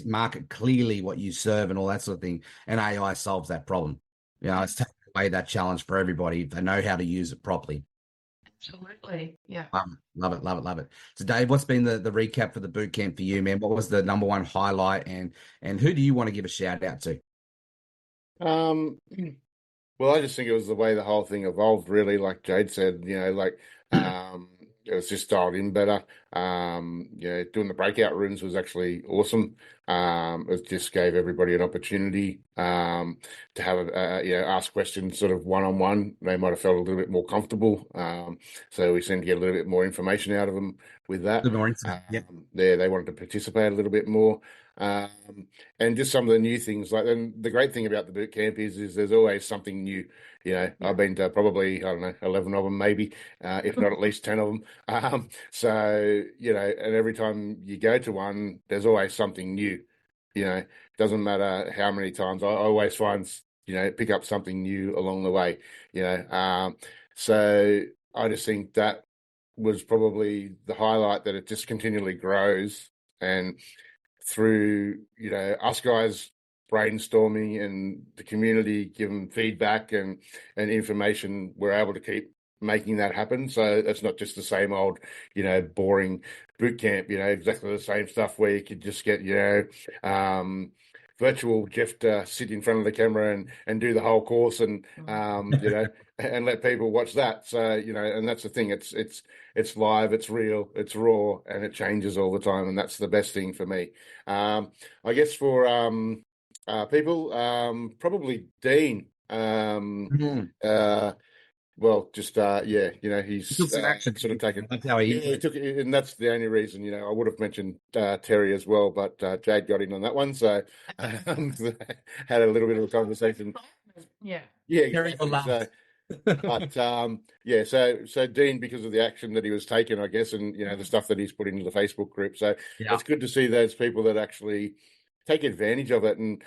market clearly what you serve and all that sort of thing. And AI solves that problem. It's taking away that challenge for everybody if they know how to use it properly. absolutely. Yeah. Love it, love it, love it, love it. So, Dave, what's been the recap for the boot camp for you, man? What was the number one highlight, and who do you want to give a shout out to? Um, well, I just think it was the way the whole thing evolved, really. Like Jade said, it was just dialed in better. Doing the breakout rooms was actually awesome. It just gave everybody an opportunity to have ask questions sort of one on one. They might have felt a little bit more comfortable. So we seemed to get a little bit more information out of them with that. The more insight. Yeah. They wanted to participate a little bit more. And just some of the new things. And the great thing about the boot camp is there's always something new. I've been to probably, I don't know, 11 of them, maybe, if not at least 10 of them. And every time you go to one, there's always something new. Doesn't matter how many times. I always find, pick up something new along the way. So I just think that was probably the highlight, that it just continually grows, and through us guys brainstorming and the community giving feedback and information, we're able to keep making that happen. So it's not just the same old boring boot camp, exactly the same stuff where you could just get virtual Jeff to sit in front of the camera and do the whole course, and and let people watch that. So and that's the thing, it's live, it's real, it's raw, and it changes all the time, and that's the best thing for me. I guess for people, probably Dean. Well, just He he's took some action. sort of taken. That's how Yeah, he took it, and that's the only reason. I would have mentioned Terry as well, but Jade got in on that one, so had a little bit of a conversation. Yeah. Yeah, Terry for exactly. laughs. So Dean, because of the action that he was taking, I guess, and the stuff that he's put into the Facebook group, so Yeah. it's good to see those people that actually take advantage of it, and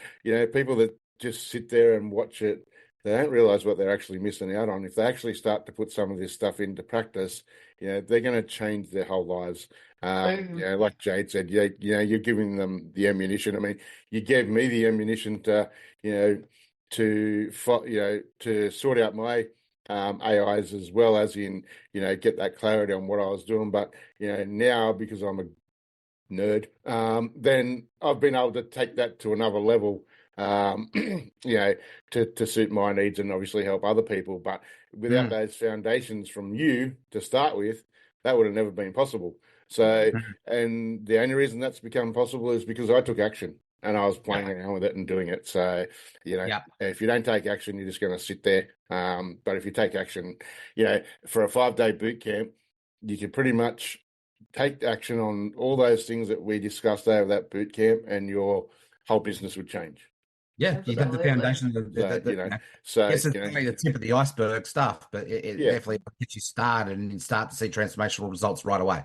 people that just sit there and watch it, they don't realize what they're actually missing out on. If they actually start to put some of this stuff into practice, they're going to change their whole lives. Like Jade said, you're giving them the ammunition. I mean, you gave me the ammunition to, to sort out my AIs, as well as in, get that clarity on what I was doing. But, now, because I'm a nerd, then I've been able to take that to another level, you know, to suit my needs and obviously help other people. But without those foundations from you to start with, that would have never been possible. So, and the only reason that's become possible is because I took action and I was playing around with it and doing it. So, you know, if you don't take action, you're just going to sit there. But if you take action, you know, for a 5-day boot camp, you can pretty much take action on all those things that we discussed over that boot camp, and your whole business would change. Yeah, you have the foundation of so yes, it's only the tip of the iceberg stuff, but it definitely gets you started and you start to see transformational results right away.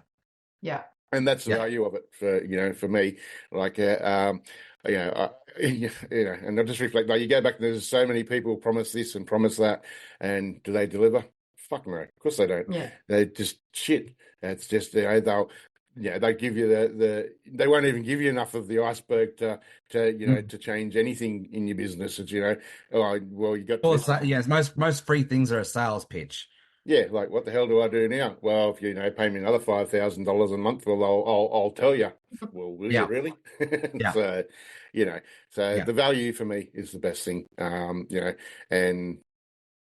Yeah. And that's the value of it for me. Like, and I just reflect, like, you go back and there's so many people promise this and promise that, and do they deliver? Fuck no, of course they don't. Yeah. They just shit. It's just, they give you they won't even give you enough of the iceberg to change anything in your business. It's, you got most free things are a sales pitch. Yeah, like, what the hell do I do now? Well, if you pay me another $5,000 a month, well, I'll tell you. Well, will you really? So, the value for me is the best thing. And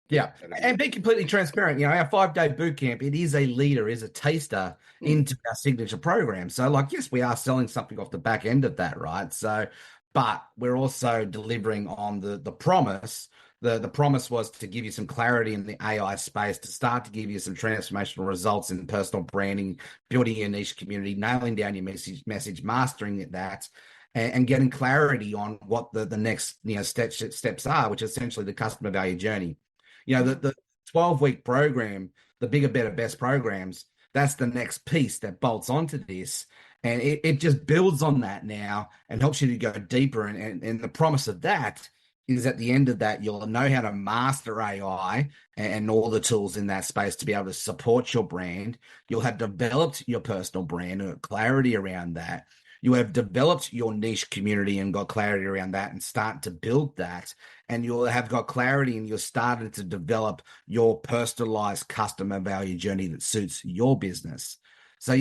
and be completely transparent. Our 5-day boot camp, it is a leader, is a taster into our signature program. So, like, yes, we are selling something off the back end of that, right? So, but we're also delivering on the promise. The promise was to give you some clarity in the AI space, to start to give you some transformational results in personal branding, building your niche community, nailing down your message, mastering that, and getting clarity on what the next steps are, which is essentially the customer value journey. The 12-week program, the bigger, better, best programs, that's the next piece that bolts onto this. And it just builds on that now and helps you to go deeper. And the promise of that is at the end of that, you'll know how to master AI and all the tools in that space to be able to support your brand. You'll have developed your personal brand, clarity around that. You have developed your niche community and got clarity around that and start to build that. And you'll have got clarity and you're starting to develop your personalized customer value journey that suits your business. So,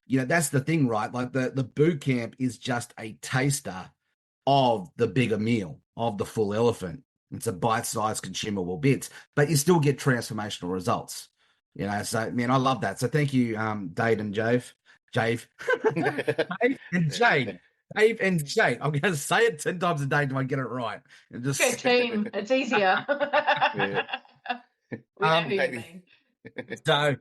that's the thing, right? Like the boot camp is just a taster of the bigger meal, of the full elephant. It's a bite-sized consumable bits, but you still get transformational results. So, man, I love that. So thank you, Dave and Jade. Dave and Jade. Dave and Jade. I'm going to say it 10 times a day till I get it right. And just 15. It's easier. So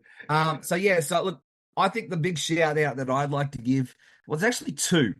look, I think the big shout out that I'd like to give was actually two.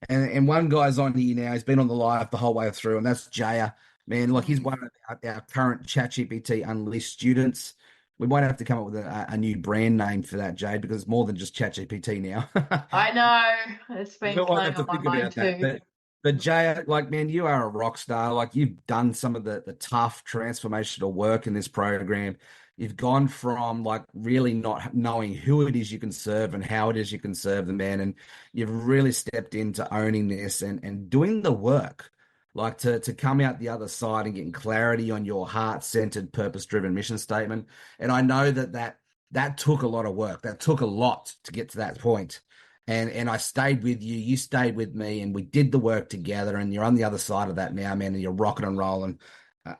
And one guy's on here now. He's been on the live the whole way through, and that's Jaya. Man, like, he's one of our current ChatGPT Unleashed students. We might have to come up with a new brand name for that, Jade, because it's more than just ChatGPT now. I know. It's been playing on my mind too. But Jaya, like, man, you are a rock star. Like, you've done some of the tough transformational work in this program. You've gone from, like, really not knowing who it is you can serve and how it is you can serve them, man. And you've really stepped into owning this and doing the work, like to come out the other side and getting clarity on your heart-centered, purpose-driven mission statement. And I know that took a lot of work. That took a lot to get to that point. And I stayed with you. You stayed with me, and we did the work together. And you're on the other side of that now, man. And you're rocking and rolling.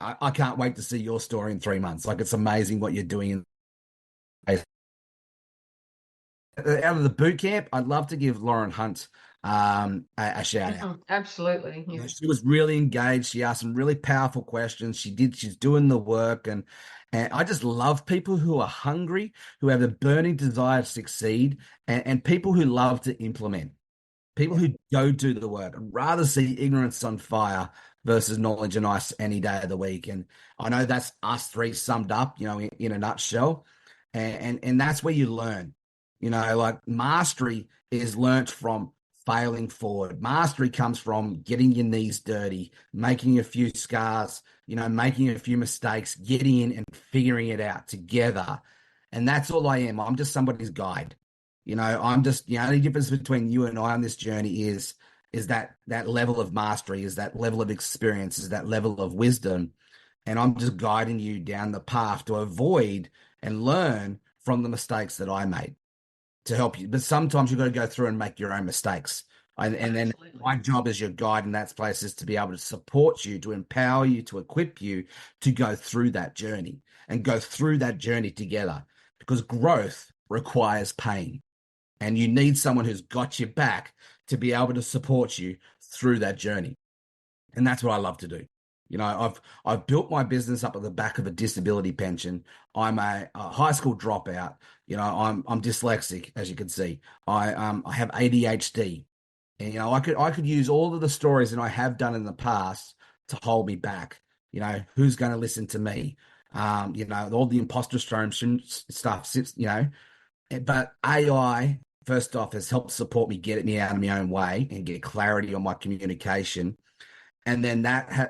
I can't wait to see your story in 3 months. Like, it's amazing what you're doing. Out of the boot camp, I'd love to give Lauren Hunt a shout out. Absolutely. Yeah. She was really engaged. She asked some really powerful questions. She's doing the work. And I just love people who are hungry, who have a burning desire to succeed, and people who love to implement. People who go do the work. I'd rather see ignorance on fire versus knowledge and ice any day of the week. And I know that's us three summed up, in a nutshell. And that's where you learn. Like, mastery is learnt from failing forward. Mastery comes from getting your knees dirty, making a few scars, making a few mistakes, getting in and figuring it out together. And that's all I am. I'm just somebody's guide. I'm just, the only difference between you and I on this journey is that level of mastery, is that level of experience, is that level of wisdom. And I'm just guiding you down the path to avoid and learn from the mistakes that I made to help you. But sometimes you've got to go through and make your own mistakes And then Absolutely. my job as your guide in that place is to be able to support you, to empower you, to equip you to go through that journey and go through that journey together, because growth requires pain. And you need someone who's got your back to be able to support you through that journey. And that's what I love to do. I've built my business up at the back of a disability pension. I'm a high school dropout. I'm dyslexic, as you can see. I have ADHD, and I could use all of the stories that I have done in the past to hold me back. Who's going to listen to me? All the imposter syndrome stuff. But AI, first off, has helped support me get me out of my own way and get clarity on my communication. And then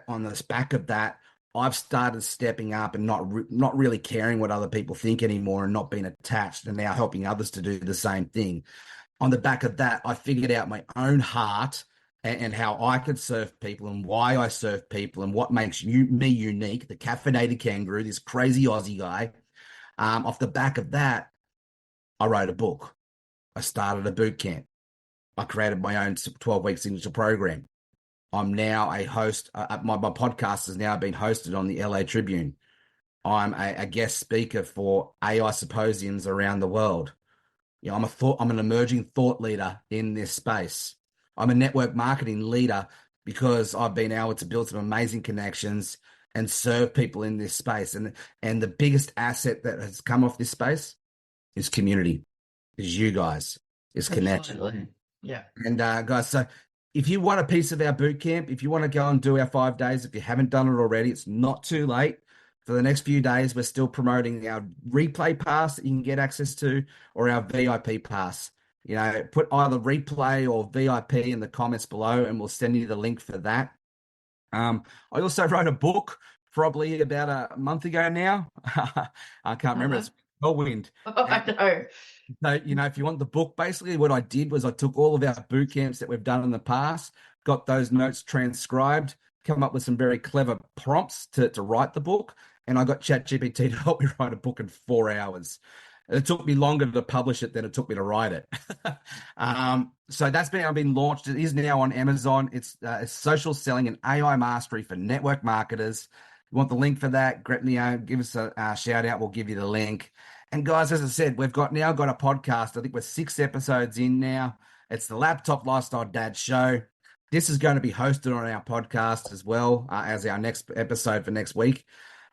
on the back of that, I've started stepping up and not really caring what other people think anymore, and not being attached, and now helping others to do the same thing. On the back of that, I figured out my own heart, and how I could serve people and why I serve people and what makes me unique. The caffeinated kangaroo, this crazy Aussie guy. Off the back of that, I wrote a book. I started a boot camp. I created my own 12-week signature program. I'm now a host. My podcast has now been hosted on the LA Tribune. I'm a guest speaker for AI symposiums around the world. I'm an emerging thought leader in this space. I'm a network marketing leader because I've been able to build some amazing connections and serve people in this space. And the biggest asset that has come off this space is community, is you guys, is connection. Absolutely. Yeah. And guys, so if you want a piece of our boot camp, if you want to go and do our 5 days, if you haven't done it already, it's not too late. For the next few days, we're still promoting our replay pass that you can get access to, or our VIP pass. Put either replay or VIP in the comments below, and we'll send you the link for that. I also wrote a book probably about a month ago now. I can't remember. It's Whirlwind. I know. So, if you want the book, basically what I did was I took all of our boot camps that we've done in the past, got those notes transcribed, come up with some very clever prompts to write the book, and I got ChatGPT to help me write a book in 4 hours. It took me longer to publish it than it took me to write it. So that's been launched. It is now on Amazon. It's social selling and AI mastery for network marketers. If you want the link for that, give us a shout out. We'll give you the link. And guys, as I said, we've now got a podcast. I think we're 6 episodes in now. It's the Laptop Lifestyle Dad Show. This is going to be hosted on our podcast as well as our next episode for next week,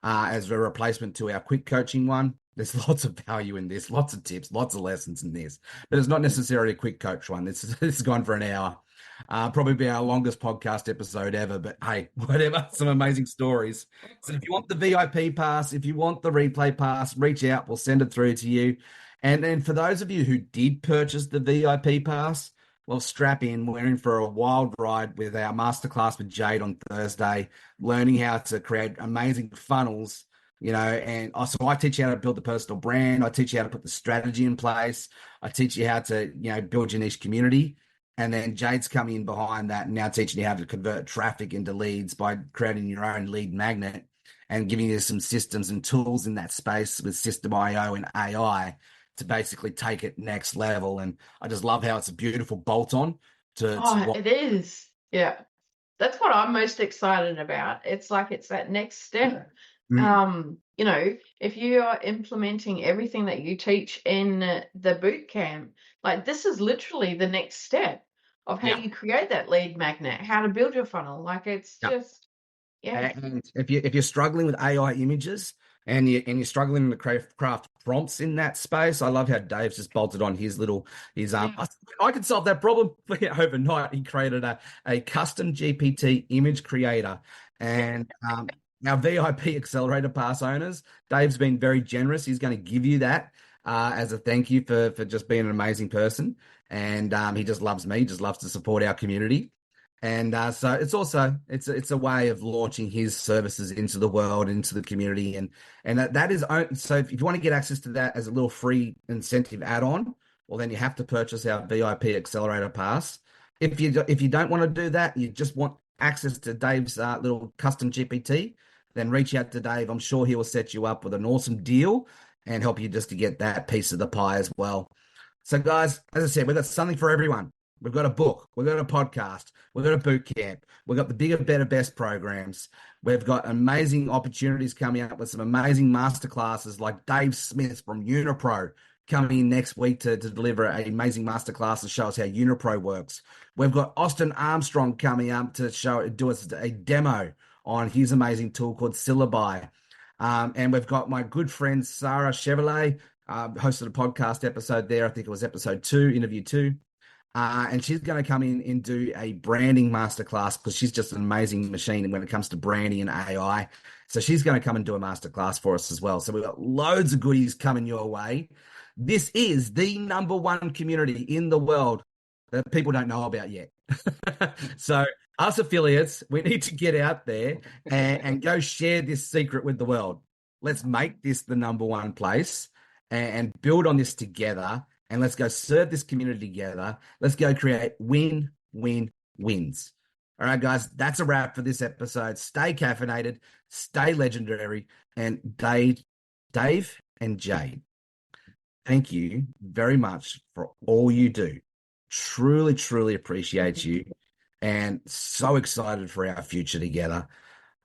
as a replacement to our quick coaching one. There's lots of value in this, lots of tips, lots of lessons in this, but it's not necessarily a quick coach one. This is gone for an hour. Probably be our longest podcast episode ever, but hey, whatever, some amazing stories. So if you want the VIP pass, if you want the replay pass, reach out, we'll send it through to you. And then for those of you who did purchase the VIP pass, well, strap in. We're in for a wild ride with our masterclass with Jade on Thursday, learning how to create amazing funnels. And also I teach you how to build a personal brand. I teach you how to put the strategy in place. I teach you how to, build your niche community. And then Jade's coming in behind that and now teaching you how to convert traffic into leads by creating your own lead magnet and giving you some systems and tools in that space with System.io and AI to basically take it next level. And I just love how it's a beautiful bolt on to what it is. Yeah. That's what I'm most excited about. It's like it's that next step. If you are implementing everything that you teach in the boot camp, like this is literally the next step of how you create that lead magnet, how to build your funnel. Like it's just, And if you're struggling with AI images and you're struggling to craft prompts in that space, I love how Dave's just bolted on his I could solve that problem overnight. He created a custom GPT image creator, and our VIP accelerator pass owners, Dave's been very generous. He's going to give you that as a thank you for just being an amazing person. And he just loves me, just loves to support our community. And so it's also it's a way of launching his services into the world, into the community, and that is so. If you want to get access to that as a little free incentive add-on, well, then you have to purchase our VIP accelerator pass. If you don't want to do that, you just want access to Dave's little custom GPT, then reach out to Dave. I'm sure he will set you up with an awesome deal and help you just to get that piece of the pie as well. So, guys, as I said, we've got something for everyone. We've got a book. We've got a podcast. We've got a boot camp. We've got the bigger, better, best programs. We've got amazing opportunities coming up with some amazing masterclasses like Dave Smith from UniPro coming in next week to deliver an amazing masterclass to show us how UniPro works. We've got Austin Armstrong coming up to do us a demo on his amazing tool called Syllabi. And we've got my good friend Sarah Chevrolet, hosted a podcast episode there. I think it was episode 2, interview 2. And she's going to come in and do a branding masterclass because she's just an amazing machine when it comes to branding and AI. So she's going to come and do a masterclass for us as well. So we've got loads of goodies coming your way. This is the #1 community in the world that people don't know about yet. So us affiliates, we need to get out there and go share this secret with the world. Let's make this the #1 place and build on this together. And let's go serve this community together. Let's go create win-win-wins. All right, guys, that's a wrap for this episode. Stay caffeinated, stay legendary, and Dave and Jade, thank you very much for all you do. Truly, truly appreciate you and so excited for our future together.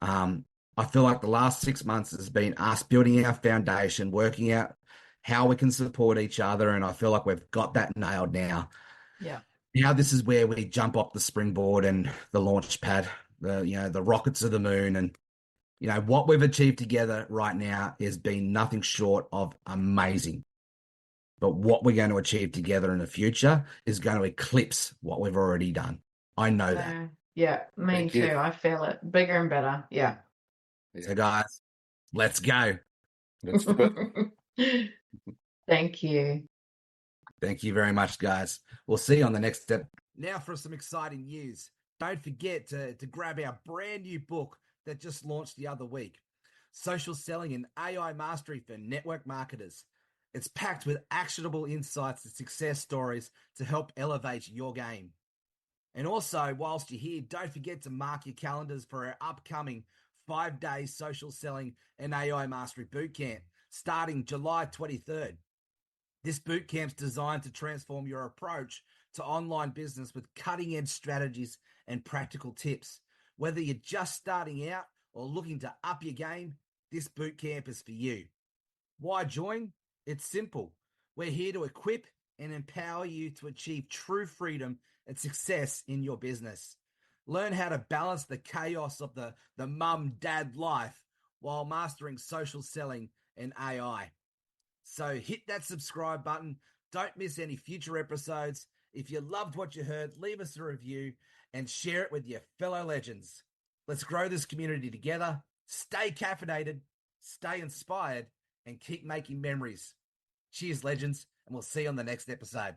I feel like the last 6 months has been us building our foundation, working out how we can support each other. And I feel like we've got that nailed now. Yeah. Now this is where we jump off the springboard and the launch pad, the rockets of the moon. And, what we've achieved together right now has been nothing short of amazing. But what we're going to achieve together in the future is going to eclipse what we've already done. I know that. Yeah, me Thank too. you. I feel it bigger and better. Yeah. So guys, let's go. Let's do it. Thank you. Thank you very much, guys. We'll see you on the next step. Now for some exciting news. Don't forget to grab our brand new book that just launched the other week, Social Selling and AI Mastery for Network Marketers. It's packed with actionable insights and success stories to help elevate your game. And also, whilst you're here, don't forget to mark your calendars for our upcoming 5-day Social Selling and AI Mastery Bootcamp starting July 23rd. This bootcamp's designed to transform your approach to online business with cutting-edge strategies and practical tips. Whether you're just starting out or looking to up your game, this bootcamp is for you. Why join? It's simple. We're here to equip and empower you to achieve true freedom and success in your business. Learn how to balance the chaos of the mum-dad life while mastering social selling and AI. So hit that subscribe button. Don't miss any future episodes. If you loved what you heard, leave us a review and share it with your fellow legends. Let's grow this community together. Stay caffeinated, stay inspired, and keep making memories. Cheers, legends, and we'll see you on the next episode.